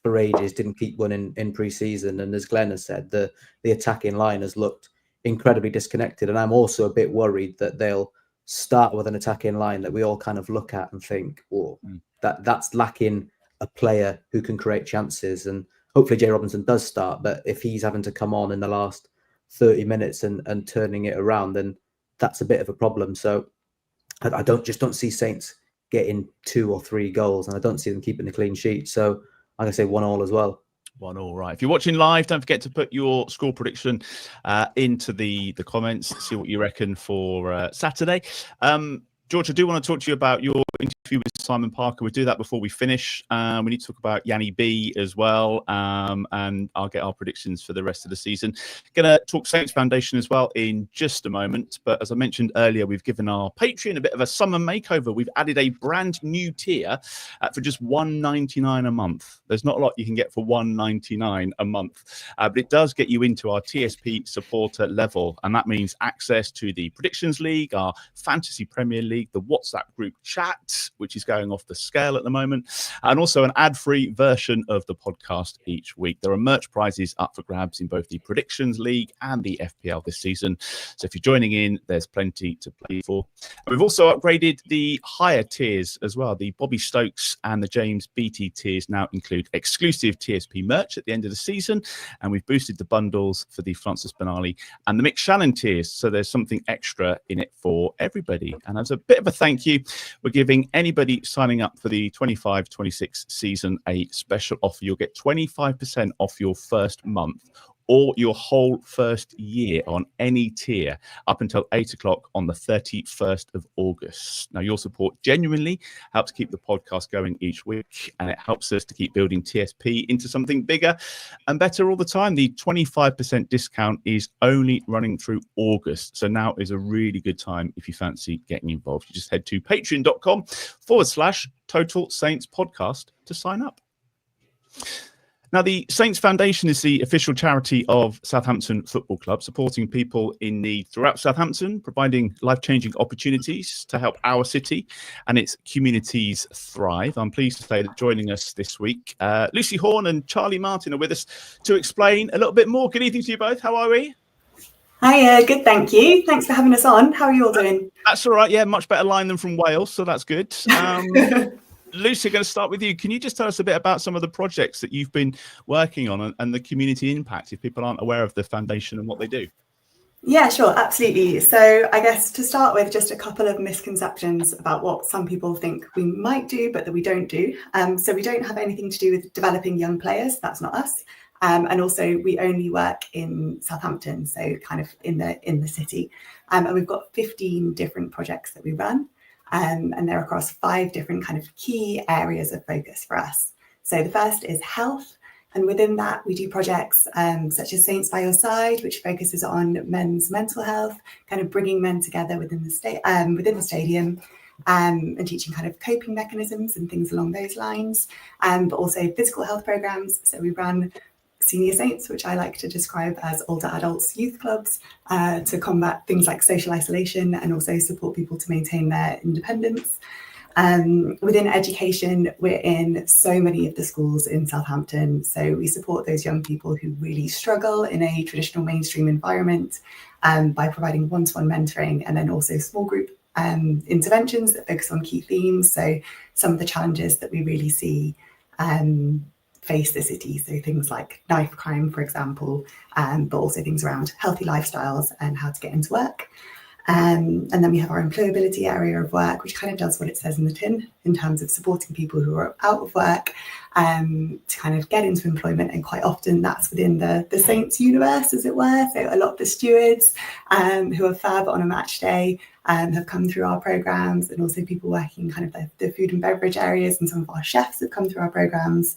for ages, didn't keep one in pre-season, and as Glenn has said, the attacking line has looked incredibly disconnected, and I'm also a bit worried that they'll start with an attacking line that we all kind of look at and think, that's lacking a player who can create chances. And hopefully Jay Robinson does start, but if he's having to come on in the last 30 minutes and turning it around, then that's a bit of a problem. So I don't see Saints getting 2 or 3 goals, and I don't see them keeping a clean sheet. So I'm going to say 1-1 as well. 1-1, right. If you're watching live, don't forget to put your score prediction into the comments, see what you reckon for Saturday. George, I do want to talk to you about your interview with Simon Parker. We'll do that before we finish. We need to talk about Yanni B as well, and I'll get our predictions for the rest of the season. Going to talk Saints Foundation as well in just a moment. But as I mentioned earlier, we've given our Patreon a bit of a summer makeover. We've added a brand new tier for just $1.99 a month. There's not a lot you can get for $1.99 a month, but it does get you into our TSP supporter level, and that means access to the Predictions League, our Fantasy Premier League, the WhatsApp group chat, which is going off the scale at the moment, and also an ad-free version of the podcast each week. There are merch prizes up for grabs in both the Predictions League and the FPL this season. So if you're joining in, there's plenty to play for. And we've also upgraded the higher tiers as well. The Bobby Stokes and the James Beattie tiers now include exclusive TSP merch at the end of the season, and we've boosted the bundles for the Francis Benali and the Mick Shannon tiers, so there's something extra in it for everybody. And as a bit of a thank you, we're giving anybody signing up for the 25-26 season a special offer. You'll get 25% off your first month or your whole first year on any tier up until 8 o'clock on the 31st of August. Now, your support genuinely helps keep the podcast going each week, and it helps us to keep building TSP into something bigger and better all the time. The 25% discount is only running through August, so now is a really good time if you fancy getting involved. You just head to patreon.com/Total Saints Podcast to sign up. Now, the Saints Foundation is the official charity of Southampton Football Club, supporting people in need throughout Southampton, providing life-changing opportunities to help our city and its communities thrive. I'm pleased to say that joining us this week, Lucy Horne and Charlie Martin are with us to explain a little bit more. Good evening to you both. How are we? Hi, good, thank you. Thanks for having us on. How are you all doing? That's all right. Yeah, much better line than from Wales, so that's good. Lucy, going to start with you. Can you just tell us a bit about some of the projects that you've been working on and the community impact, if people aren't aware of the foundation and what they do? Yeah, sure, absolutely. So I guess to start with, just a couple of misconceptions about what some people think we might do, but that we don't do. So we don't have anything to do with developing young players. That's not us. And also we only work in Southampton, so kind of in the city. And we've got 15 different projects that we run. And they're across 5 different kind of key areas of focus for us. So the first is health. And within that, we do projects such as Saints by Your Side, which focuses on men's mental health, kind of bringing men together within the stadium and teaching kind of coping mechanisms and things along those lines. But also physical health programs. So we run Senior Saints, which I like to describe as older adults youth clubs, to combat things like social isolation and also support people to maintain their independence. Within education, we're in so many of the schools in Southampton. So we support those young people who really struggle in a traditional mainstream environment by providing one-to-one mentoring and then also small group interventions that focus on key themes. So some of the challenges that we really see face the city, so things like knife crime, for example, but also things around healthy lifestyles and how to get into work. And then we have our employability area of work, which kind of does what it says in the tin in terms of supporting people who are out of work to kind of get into employment. And quite often that's within the Saints universe, as it were. So a lot of the stewards who are fab on a match day have come through our programs, and also people working kind of the food and beverage areas, and some of our chefs have come through our programs.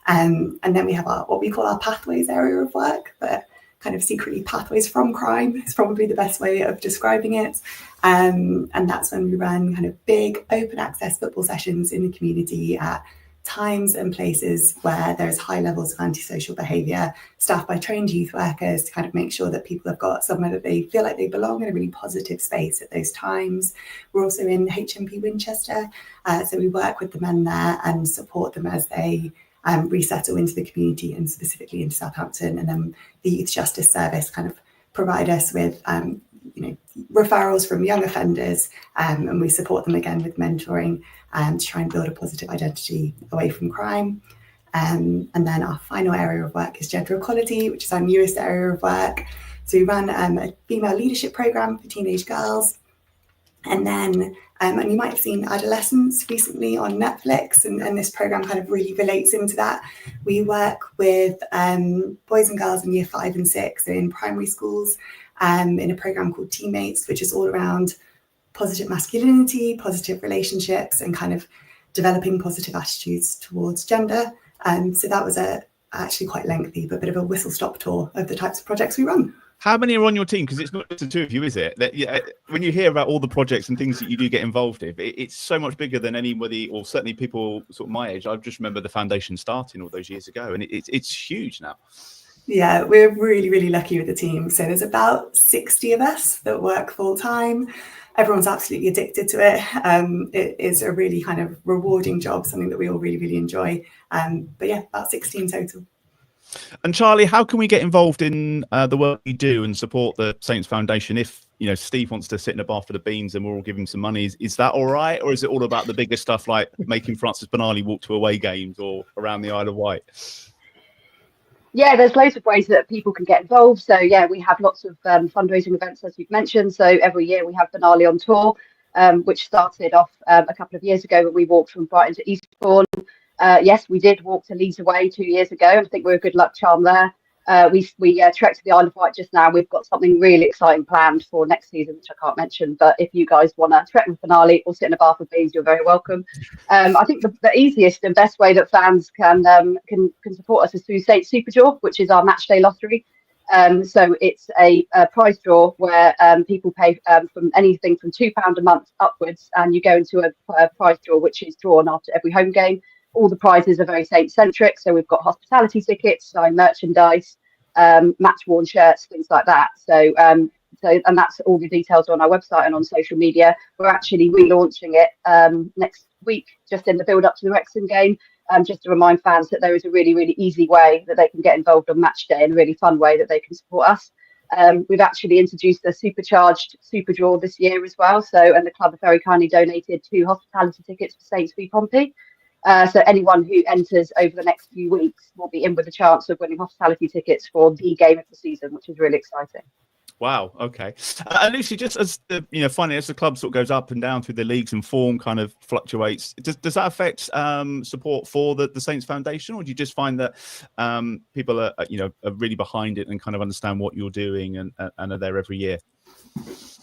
And then we have what we call our pathways area of work, but kind of secretly pathways from crime is probably the best way of describing it. And that's when we run kind of big open access football sessions in the community at times and places where there's high levels of antisocial behaviour, staffed by trained youth workers to kind of make sure that people have got somewhere that they feel like they belong in a really positive space at those times. We're also in HMP Winchester, so we work with the men there and support them as they resettle into the community and specifically into Southampton. And then the Youth Justice Service kind of provide us with referrals from young offenders, and we support them again with mentoring to try and build a positive identity away from crime. And then our final area of work is gender equality, which is our newest area of work. So we run a female leadership program for teenage girls. And then, and you might have seen Adolescence recently on Netflix, and this program kind of really relates into that. We work with boys and girls in year 5 and 6, so in primary schools, in a program called Teammates, which is all around positive masculinity, positive relationships, and kind of developing positive attitudes towards gender. So that was actually quite lengthy, but a bit of a whistle-stop tour of the types of projects we run. How many are on your team? Because it's not just the two of you, is it? When you hear about all the projects and things that you do get involved in, it's so much bigger than anybody, or certainly people sort of my age. I just remember the foundation starting all those years ago, and it's huge now. Yeah, we're really, really lucky with the team. So there's about 60 of us that work full time. everyone's absolutely addicted to it. It is a really kind of rewarding job, something that we all really, really enjoy. But yeah, about 16 total. And Charlie, how can we get involved in the work you do and support the Saints Foundation? If Steve wants to sit in a bar for the beans and we'll all give him some money, is that all right, or is it all about the bigger stuff like making Francis Benali walk to away games or around the Isle of Wight? Yeah, there's loads of ways that people can get involved. So yeah, we have lots of fundraising events, as you've mentioned. So every year we have Benali on tour, which started off a couple of years ago when we walked from Brighton to Eastbourne. Yes, we did walk to Leeds away 2 years ago. I think we're a good luck charm there. We trekked to the Isle of Wight just now. We've got something really exciting planned for next season, which I can't mention. But if you guys want to trek with Benali or sit in a bar for beans, you're very welcome. I think the easiest and best way that fans can support us is through Saints Super Draw, which is our match day lottery. So it's a prize draw where people pay from anything from £2 a month upwards, and you go into a prize draw which is drawn after every home game. All the prizes are very Saints-centric, so we've got hospitality tickets, signed merchandise, match-worn shirts, things like that. So and that's all the details on our website and on social media. We're actually relaunching it next week, just in the build-up to the Wrexham game, just to remind fans that there is a really, really easy way that they can get involved on match day and a really fun way that they can support us. We've actually introduced a supercharged super draw this year as well. And the club have very kindly donated 2 hospitality tickets for Saints v Pompey. So anyone who enters over the next few weeks will be in with a chance of winning hospitality tickets for the game of the season, which is really exciting. Wow. Okay. And Lucy, just as finally, as the club sort of goes up and down through the leagues and form kind of fluctuates, does that affect support for the Saints Foundation, or do you just find that people are really behind it and kind of understand what you're doing and are there every year?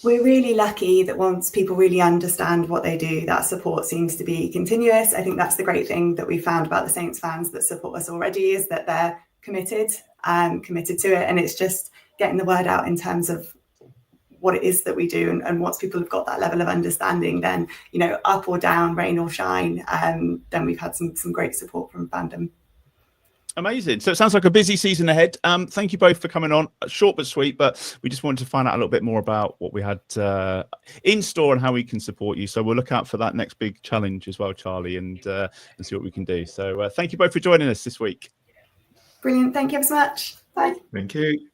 We're really lucky that once people really understand what they do, that support seems to be continuous. I think that's the great thing that we found about the Saints fans that support us already, is that they're committed to it. And it's just getting the word out in terms of what it is that we do. And once people have got that level of understanding, then, up or down, rain or shine, then we've had some great support from fandom. Amazing. So it sounds like a busy season ahead. Thank you both for coming on. Short but sweet, but we just wanted to find out a little bit more about what we had in store and how we can support you. So we'll look out for that next big challenge as well, Charlie, and see what we can do. So thank you both for joining us this week. Brilliant. Thank you ever so much. Bye. Thank you.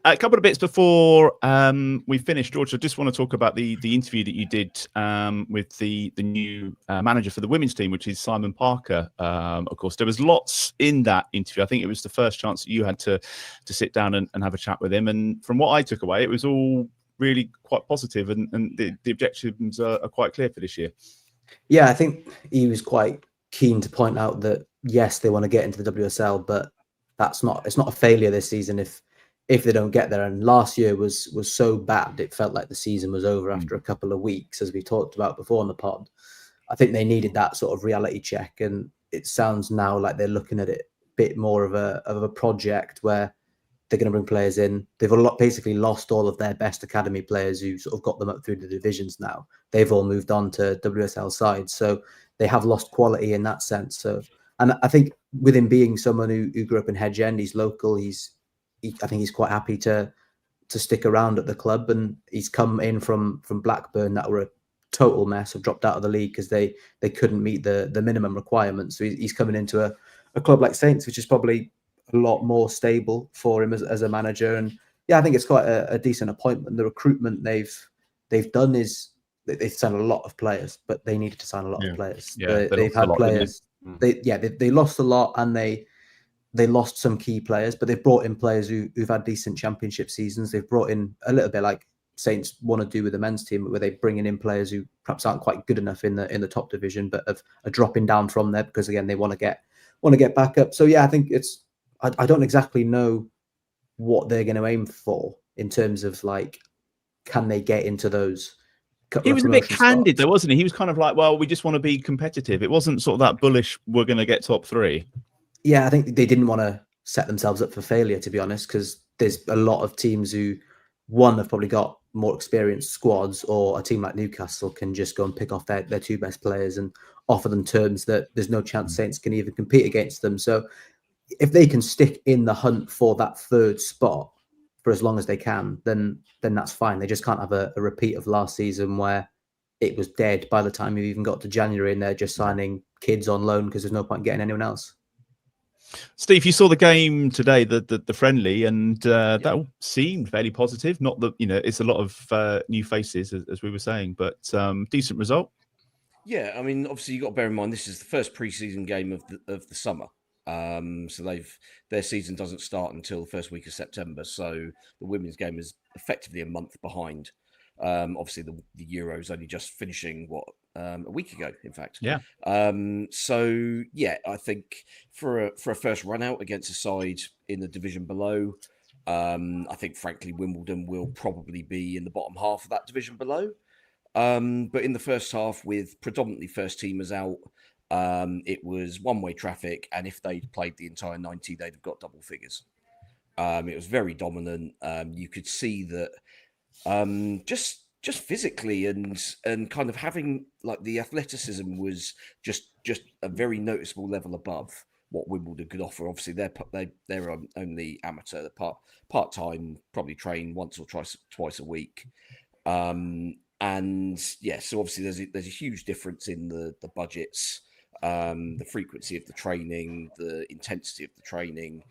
A couple of bits before we finish, George. I just want to talk about the interview that you did with the new manager for the women's team, which is Simon Parker. Of course, there was lots in that interview. I think it was the first chance that you had to sit down and have a chat with him. And from what I took away, it was all really quite positive, and the objectives are quite clear for this year. Yeah, I think he was quite keen to point out that, yes, they want to get into the WSL, but it's not a failure this season if they don't get there. And last year was so bad, it felt like the season was over after a couple of weeks, as we talked about before on the pod. I think they needed that sort of reality check, and it sounds now like they're looking at it a bit more of a project where they're going to bring players in. They've basically lost all of their best academy players who sort of got them up through the divisions now. They've all moved on to WSL sides, so they have lost quality in that sense. So, and I think with him being someone who grew up in Hedge End, he's local, I think he's quite happy to stick around at the club, and he's come in from Blackburn that were a total mess, have dropped out of the league because they couldn't meet the minimum requirements. So he's coming into a club like Saints, which is probably a lot more stable for him as a manager. And yeah, I think it's quite a decent appointment. The recruitment they've done is they've signed a lot of players, but they needed to sign a lot of players. Yeah, they've had players. They lost a lot, and they lost some key players, but they've brought in players who've had decent championship seasons. They've brought in a little bit like Saints want to do with the men's team, where they're bringing in players who perhaps aren't quite good enough in the top division, but are dropping down from there because, again, they want to get back up. So yeah, I think I don't exactly know what they're going to aim for in terms of like, can they get into those? He was a bit candid though, wasn't he? He was kind of like, well, we just want to be competitive. It wasn't sort of that bullish, we're going to get top 3. Yeah, I think they didn't want to set themselves up for failure, to be honest, because there's a lot of teams who, one, have probably got more experienced squads, or a team like Newcastle can just go and pick off their 2 best players and offer them terms that there's no chance Saints can even compete against them. So if they can stick in the hunt for that 3rd spot, for as long as they can, then that's fine. They just can't have a repeat of last season where it was dead by the time you even got to January and they're just signing kids on loan because there's no point getting anyone else. Steve, you saw the game today, the friendly, and that all seemed fairly positive. Not that, it's a lot of new faces, as we were saying, but decent result. Yeah, I mean, obviously you've got to bear in mind this is the first pre-season game of the summer. So their season doesn't start until the first week of September. So the women's game is effectively a month behind. Obviously the Euros only just finishing a week ago, in fact. Yeah. So yeah, I think for a first run out against a side in the division below, I think frankly Wimbledon will probably be in the bottom half of that division below. But in the first half, with predominantly first teamers out, it was one-way traffic, and if they'd played the entire 90, they'd have got double figures. It was very dominant. You could see that just physically and kind of having like the athleticism was just a very noticeable level above what Wimbledon could offer. Obviously, they're only amateur, part-time, probably train once or twice a week. And yeah, so obviously there's a huge difference in the budgets, the frequency of the training, the intensity of the training,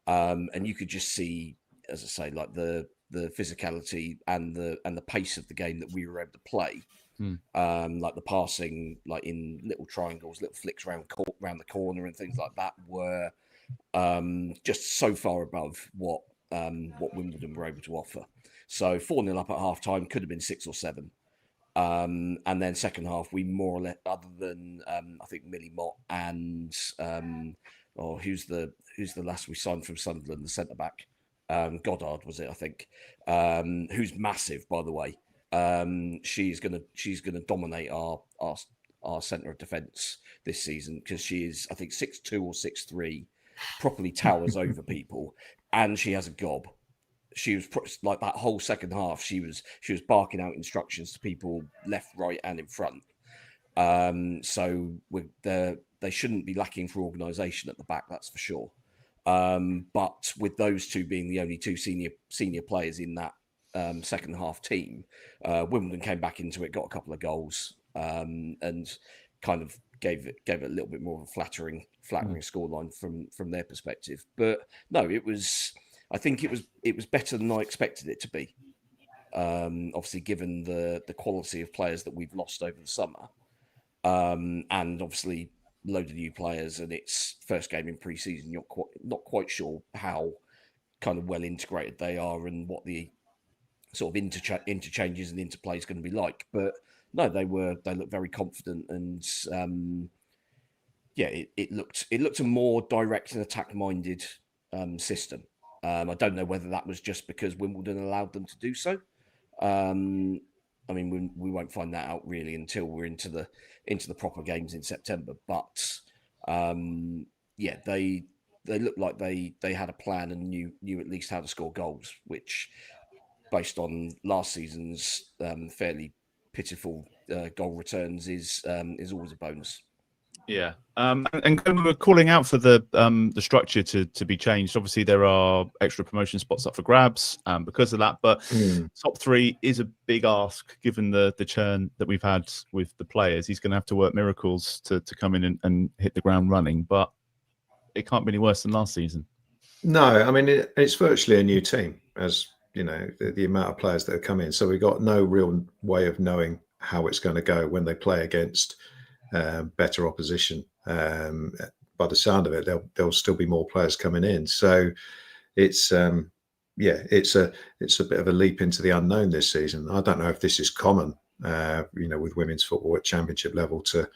and you could just see, as I say, like the physicality and the pace of the game that we were able to play, like the passing, like in little triangles, little flicks around the corner and things like that were just so far above what Wimbledon were able to offer. So 4-0 up at half time, could have been 6 or 7. And then second half, we more or less, other than I think Millie Mott and who's the last we signed from Sunderland, the centre back, Goddard was it, I think, who's massive, by the way. She's gonna dominate our centre of defence this season because she is, I think, 6'2" or 6'3", properly towers over people, and she has a gob. She was like that whole second half. She was barking out instructions to people left, right, and in front. So they shouldn't be lacking for organisation at the back, that's for sure. But with those two being the only two senior players in that second half team, Wimbledon came back into it, got a couple of goals, and kind of gave it a little bit more of a flattering scoreline from their perspective. But no, I think it was better than I expected it to be. Obviously, given the quality of players that we've lost over the summer, and obviously load of new players, and it's first game in pre-season, you're not quite sure how kind of well integrated they are and what the sort of interchanges and interplay is going to be like. But no, they looked very confident, and it looked a more direct and attack-minded system. I don't know whether that was just because Wimbledon allowed them to do so. I mean, we won't find that out really until we're into the proper games in September. But they looked like they had a plan and knew at least how to score goals, which, based on last season's fairly pitiful goal returns, is always a bonus. Yeah, and we were calling out for the structure to be changed. Obviously, there are extra promotion spots up for grabs because of that. But top 3 is a big ask given the churn that we've had with the players. He's going to have to work miracles to come in and hit the ground running. But it can't be any worse than last season. No, I mean it's virtually a new team, as you know, the amount of players that have come in. So we've got no real way of knowing how it's going to go when they play against better opposition. By the sound of it, there'll still be more players coming in. So it's a bit of a leap into the unknown this season. I don't know if this is common, with women's football at championship level to,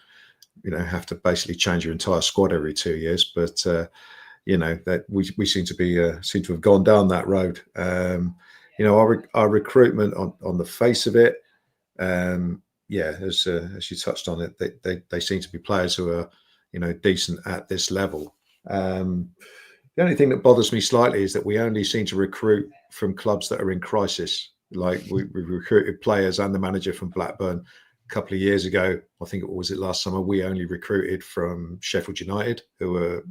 have to basically change your entire squad every 2 years. But that we seem to have gone down that road. Our recruitment on the face of it. As you touched on it, they seem to be players who are, decent at this level. The only thing that bothers me slightly is that we only seem to recruit from clubs that are in crisis. Like we recruited players and the manager from Blackburn a couple of years ago. I think it was last summer. We only recruited from Sheffield United, who were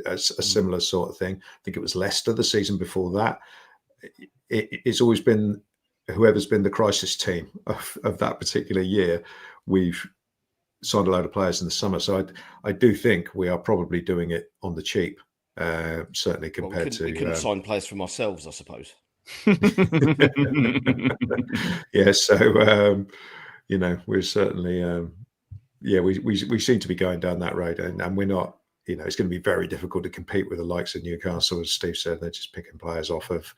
a similar sort of thing. I think it was Leicester the season before that. it's always been whoever's been the crisis team of that particular year. We've signed a load of players in the summer, so I do think we are probably doing it on the cheap, certainly compared to. We couldn't sign players from ourselves, I suppose. Yeah, so we're certainly we seem to be going down that road, and we're not. It's going to be very difficult to compete with the likes of Newcastle, as Steve said. They're just picking players off of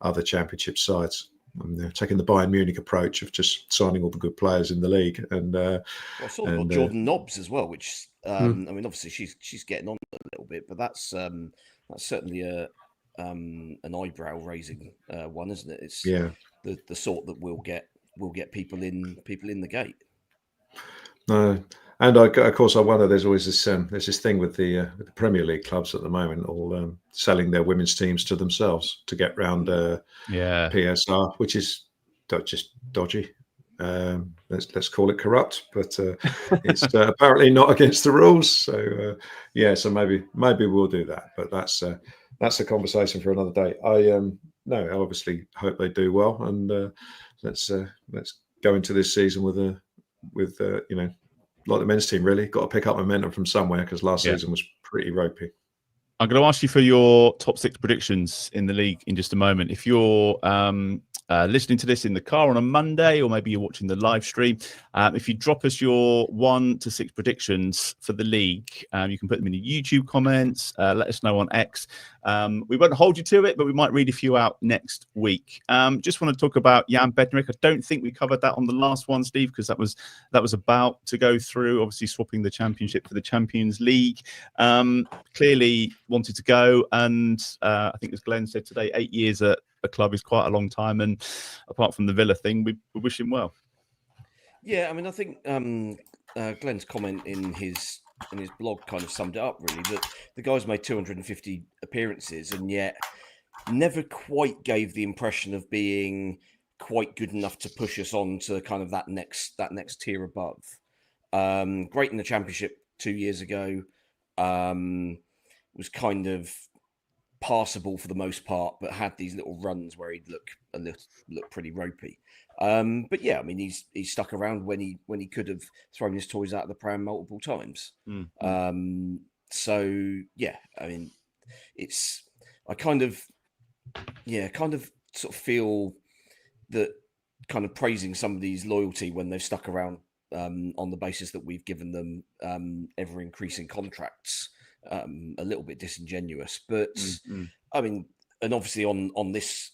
other championship sides. And they're taking the Bayern Munich approach of just signing all the good players in the league. And I saw about Jordan Nobbs as well, which I mean, obviously she's getting on a little bit, but that's certainly an eyebrow raising one, isn't it? It's the sort that will get people in the gate. And of course, I wonder. There's always this thing with the Premier League clubs at the moment, all selling their women's teams to themselves to get round PSR, which is just dodgy. Let's call it corrupt, but it's apparently not against the rules. So so maybe we'll do that. But that's a conversation for another day. I obviously hope they do well, and let's go into this season with like the men's team, really got to pick up momentum from somewhere, because last season was pretty ropey. I'm going to ask you for your top 6 predictions in the league in just a moment. If you're listening to this in the car on a Monday, or maybe you're watching the live stream, if you drop us your 1 to 6 predictions for the league, you can put them in the YouTube comments. Let us know on X. We won't hold you to it, but we might read a few out next week. Just want to talk about Jan Bednarek. I don't think we covered that on the last one, Steve, because that was about to go through, obviously swapping the Championship for the Champions League. Clearly wanted to go, and I think, as Glen said today, 8 years at a club is quite a long time, and apart from the Villa thing, we wish him well. Yeah, I mean, I think Glen's comment in his blog kind of summed it up, really, that the guy's made 250 appearances and yet never quite gave the impression of being quite good enough to push us on to kind of that next tier above. Great in the Championship 2 years ago, was kind of passable for the most part, but had these little runs where he'd look pretty ropey. But yeah, I mean, he's stuck around when he could have thrown his toys out of the pram multiple times. So yeah, I mean, I kind of sort of feel that kind of praising somebody's loyalty when they've stuck around on the basis that we've given them ever increasing contracts, a little bit disingenuous. But I mean, and obviously on this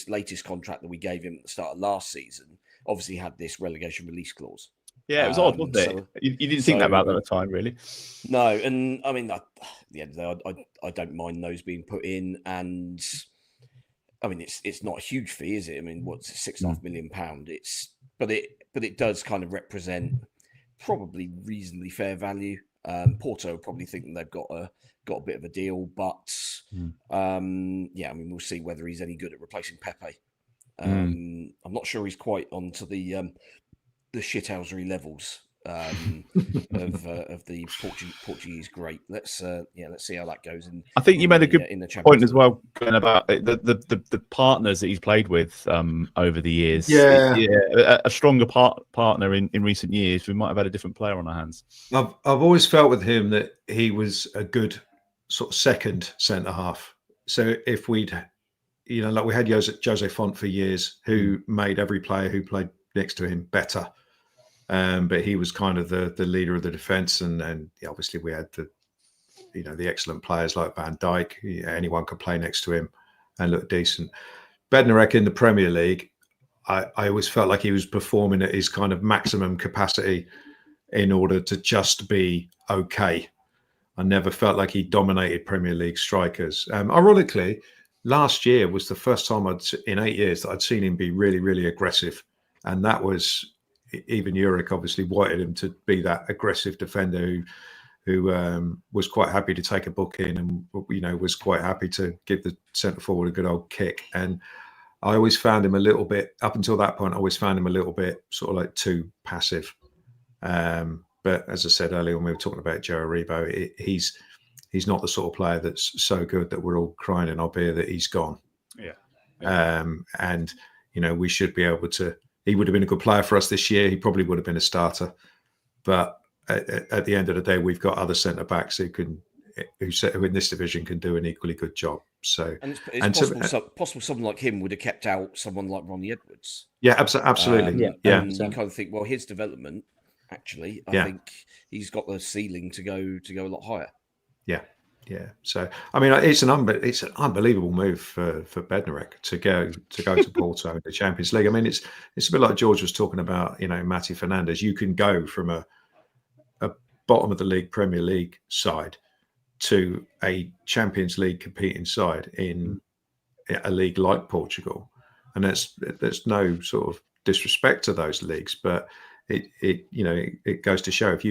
latest contract that we gave him at the start of last season, obviously had this relegation release clause. Yeah, it was odd, wasn't it? You didn't think that about that at the time, really. No, and I mean, at the end of the day, I don't mind those being put in, and I mean, it's not a huge fee, is it? I mean, what's £6.5 million? But it does kind of represent probably reasonably fair value. Porto probably think that they've got a bit of a deal, but I mean, we'll see whether he's any good at replacing Pepe. I'm not sure he's quite onto the shithousery levels of the Portuguese great. Let's see how that goes. I think you made a good point as well, Glenn, about the partners that he's played with over the years. A stronger partner in recent years. We might have had a different player on our hands. I've always felt with him that he was a good sort of second centre half. So if we'd, like we had Jose Font for years, who made every player who played next to him better. But he was kind of the leader of the defence, and obviously we had the excellent players like Van Dijk. Anyone could play next to him and look decent. Bednarek in the Premier League, I always felt like he was performing at his kind of maximum capacity in order to just be okay. I never felt like he dominated Premier League strikers. Ironically, last year was the first time in 8 years that I'd seen him be really, really aggressive, and that was. Even Jurek obviously wanted him to be that aggressive defender who was quite happy to take a book in and was quite happy to give the centre forward a good old kick. And I always found him a little bit, up until that point, I always found him a little bit sort of like too passive. But as I said earlier when we were talking about Joe Aribo, he's not the sort of player that's so good that we're all crying in our beer that he's gone. Yeah. And we should be able to. He would have been a good player for us this year. He probably would have been a starter, but at the end of the day, we've got other centre backs who in this division can do an equally good job. So, it's possible someone like him would have kept out someone like Ronnie Edwards. Yeah, absolutely. And you kind of think, well, his development, actually, I think he's got the ceiling to go a lot higher. Yeah. So, I mean, it's an unbelievable move for Bednarek to go to Porto in the Champions League. I mean, it's a bit like George was talking about. Matty Fernandes. You can go from a bottom of the league Premier League side to a Champions League competing side in a league like Portugal, and there's no sort of disrespect to those leagues, but it goes to show if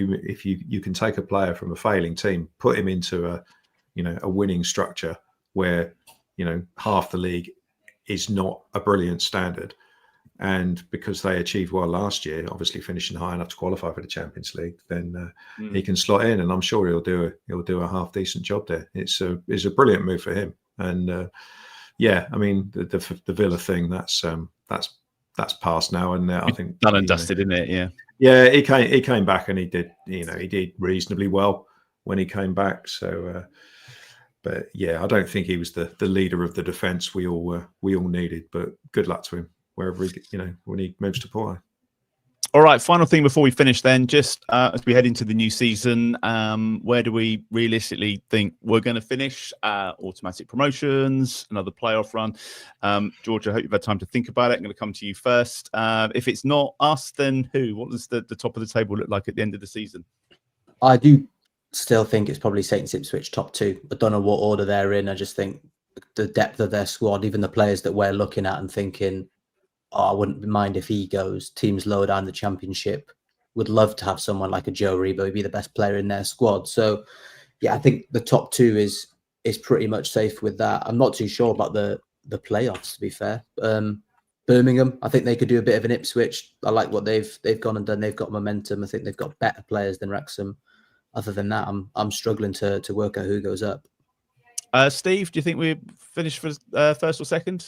you can take a player from a failing team, put him into a winning structure where half the league is not a brilliant standard, and because they achieved well last year, obviously finishing high enough to qualify for the Champions League, then he can slot in, and I'm sure he'll do a half decent job there. It's a brilliant move for him, and I mean the Villa thing that's past now, and I think done and dusted, isn't it? Yeah, he came back and he did reasonably well when he came back. So, but I don't think he was the leader of the defence we all needed. But good luck to him wherever when he moves to Porto. All right, final thing before we finish then, just as we head into the new season, where do we realistically think we're going to finish? Automatic promotions, another playoff run. George, I hope you've had time to think about it. I'm going to come to you first. If it's not us, then who? What does the top of the table look like at the end of the season? I do still think it's probably Saints Ipswich top two. I don't know what order they're in. I just think the depth of their squad, even the players that we're looking at and thinking, I wouldn't mind if he goes. Teams lower down the Championship would love to have someone like a Joe Rebo. He'd be the best player in their squad. So, I think the top two is pretty much safe with that. I'm not too sure about the playoffs, to be fair. Birmingham, I think they could do a bit of an Ipswich. I like what they've gone and done. They've got momentum. I think they've got better players than Wrexham. Other than that, I'm struggling to work out who goes up. Steve, do you think we finish for first or second?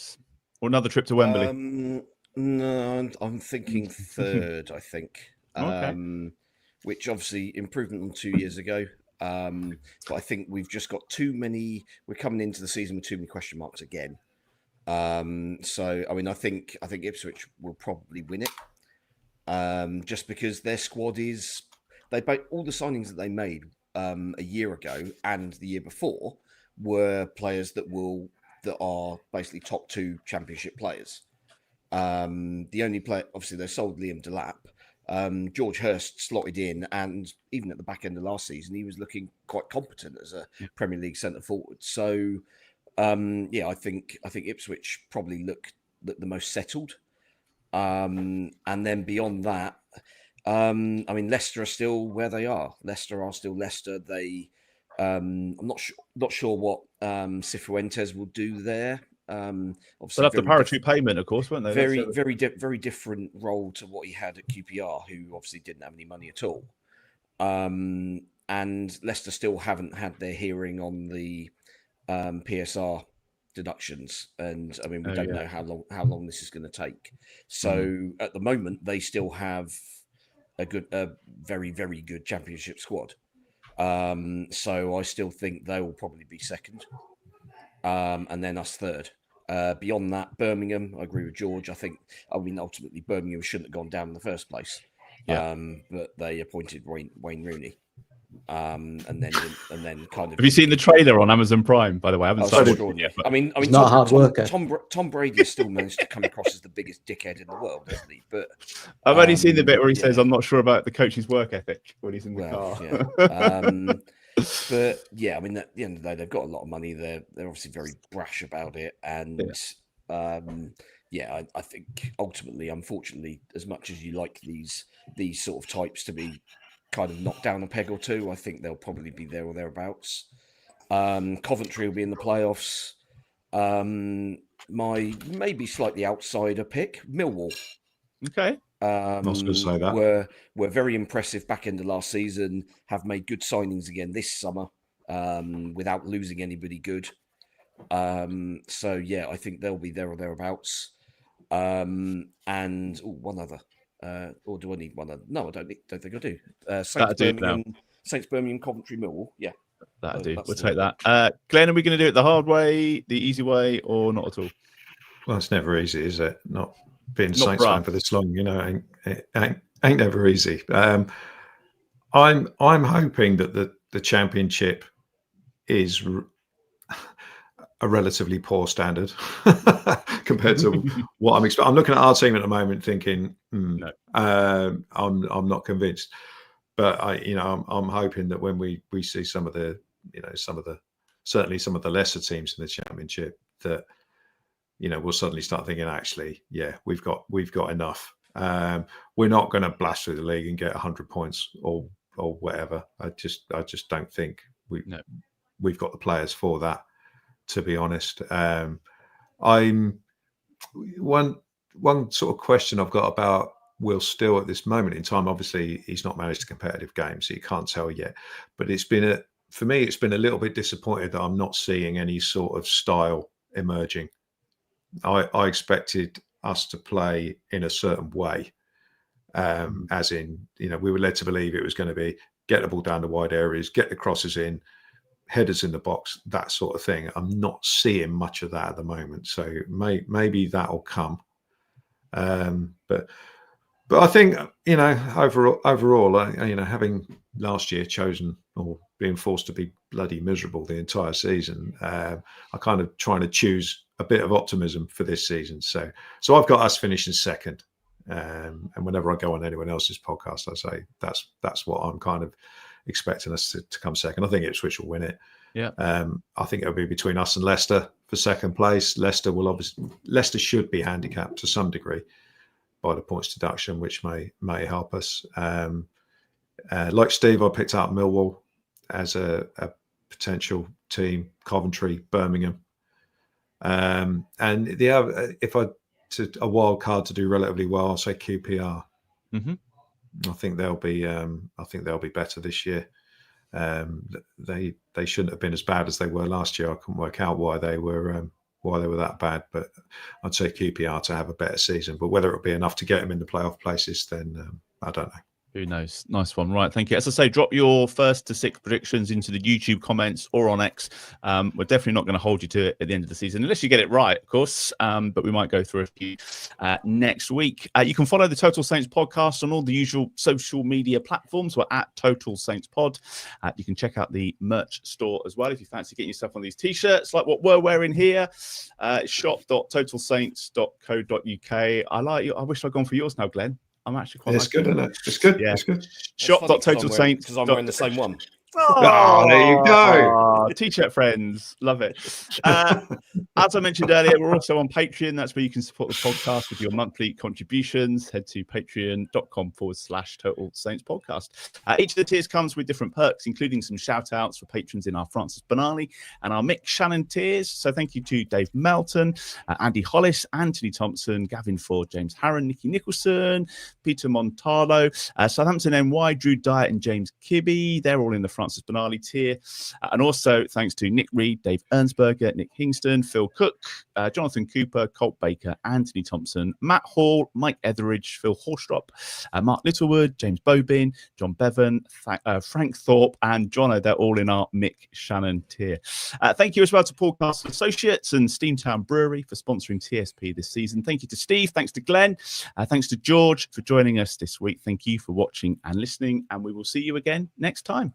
Or another trip to Wembley? No, I'm thinking third, I think. Okay. Which obviously improvement on 2 years ago. But I think we've just got too many. We're coming into the season with too many question marks again. So I mean, I think Ipswich will probably win it. Just because their squad is all the signings that they made a year ago and the year before were players that are basically top two Championship players. The only player, obviously, they sold Liam Delap. George Hurst slotted in, and even at the back end of last season, he was looking quite competent as a Premier League centre forward. So, I think Ipswich probably look the most settled. And then beyond that, I mean, Leicester are still where they are. Leicester are still Leicester. I'm not sure what Cifuentes will do there. Obviously, they'll have the parachute payment, of course, won't they? Very different role to what he had at QPR, who obviously didn't have any money at all. And Leicester still haven't had their hearing on the PSR deductions, and I mean we don't know how long this is going to take. So at the moment, they still have a very very good Championship squad. So I still think they will probably be second, and then us third. Beyond that, Birmingham, I agree with George. I mean, ultimately, Birmingham shouldn't have gone down in the first place. But they appointed Wayne Rooney. And then kind of. Have you seen the trailer on Amazon Prime? By the way, I haven't started it yet. I mean, he's not a hard worker. Tom Brady still managed to come across as the biggest dickhead in the world, doesn't he? But I've only seen the bit where he says, "I'm not sure about the coach's work ethic" when he's in the car. But I mean, at the end of the day, they've got a lot of money. They're obviously very brash about it, and I think ultimately, unfortunately, as much as you like these sort of types to be kind of knocked down a peg or two, I think they'll probably be there or thereabouts. Coventry will be in the playoffs. My maybe slightly outsider pick, Millwall. Okay. I was going to say that. Were very impressive back end of last season, have made good signings again this summer without losing anybody good. So yeah, I think they'll be there or thereabouts. And one other. Or do I need one other? No, I don't think I do. Saints Birmingham, Coventry, Millwall. Yeah. That'll do. We'll take that. Glenn, are we going to do it the hard way, the easy way, or not at all? Well, it's never easy, is it? Not being a Not Saints for fan us. for this long, ain't never easy. I'm hoping that the Championship is a relatively poor standard compared to what I'm expecting. I'm looking at our team at the moment, thinking, No. I'm not convinced. But I'm hoping that when we see some of the certainly some of the lesser teams in the Championship, that we'll suddenly start thinking, actually, yeah, we've got enough. We're not going to blast through the league and get 100 points or whatever. I just don't think we've got the players for that, to be honest. I'm one sort of question I've got about Will Still at this moment in time. Obviously, he's not managed a competitive game, so you can't tell yet. But for me, it's been a little bit disappointed that I'm not seeing any sort of style emerging. I expected us to play in a certain way, as in, we were led to believe it was going to be get the ball down the wide areas, get the crosses in, headers in the box, that sort of thing. I'm not seeing much of that at the moment, so maybe that'll come. But I think overall, having last year chosen or being forced to be bloody miserable the entire season, I kind of trying to choose a bit of optimism for this season. So I've got us finishing second, and whenever I go on anyone else's podcast, I say that's what I'm kind of expecting us to come second. I think Ipswich will win it. Yeah. I think it'll be between us and Leicester for second place. Leicester should be handicapped to some degree by the points deduction, which may help us. Like Steve, I picked out Millwall as a potential team, Coventry, Birmingham. And the other, if I to a wild card to do relatively well, I'll say QPR. Mm-hmm. I think they'll be better this year. They shouldn't have been as bad as they were last year. I couldn't work out why they were that bad, but I'd say QPR to have a better season. But whether it'll be enough to get them in the playoff places, then I don't know. Who knows? Nice one. Right. Thank you. As I say, drop your 1st to 6th predictions into the YouTube comments or on X. We're definitely not going to hold you to it at the end of the season, unless you get it right, of course. But we might go through a few next week. You can follow the Total Saints podcast on all the usual social media platforms. We're at Total Saints Pod. You can check out the merch store as well if you fancy getting yourself one of these t-shirts like what we're wearing here. Shop.totalsaints.co.uk. I wish I'd gone for yours now, Glenn. I'm actually quite. It's good, isn't it? It's good. Yeah. It's good. Shop.totalsaints because I'm wearing the same one. Oh, there you go. T-shirt friends. Love it. As I mentioned earlier, we're also on Patreon. That's where you can support the podcast with your monthly contributions. Head to patreon.com/Total Saints Podcast. Each of the tiers comes with different perks, including some shout outs for patrons in our Francis Benali and our Mick Shannon tiers. So thank you to Dave Melton, Andy Hollis, Anthony Thompson, Gavin Ford, James Harron, Nicky Nicholson, Peter Montalo, Southampton NY, Drew Dyatt and James Kibbe. They're all in the Francis Benali tier. And also thanks to Nick Reed, Dave Ernsberger, Nick Hingston, Phil Cook, Jonathan Cooper, Colt Baker, Anthony Thompson, Matt Hall, Mike Etheridge, Phil Horstrop, Mark Littlewood, James Bobin, John Bevan, Frank Thorpe, and Jono. They're all in our Mick Shannon tier. Thank you as well to Podcast Associates and Steamtown Brewery for sponsoring TSP this season. Thank you to Steve. Thanks to Glenn. Thanks to George for joining us this week. Thank you for watching and listening, and we will see you again next time.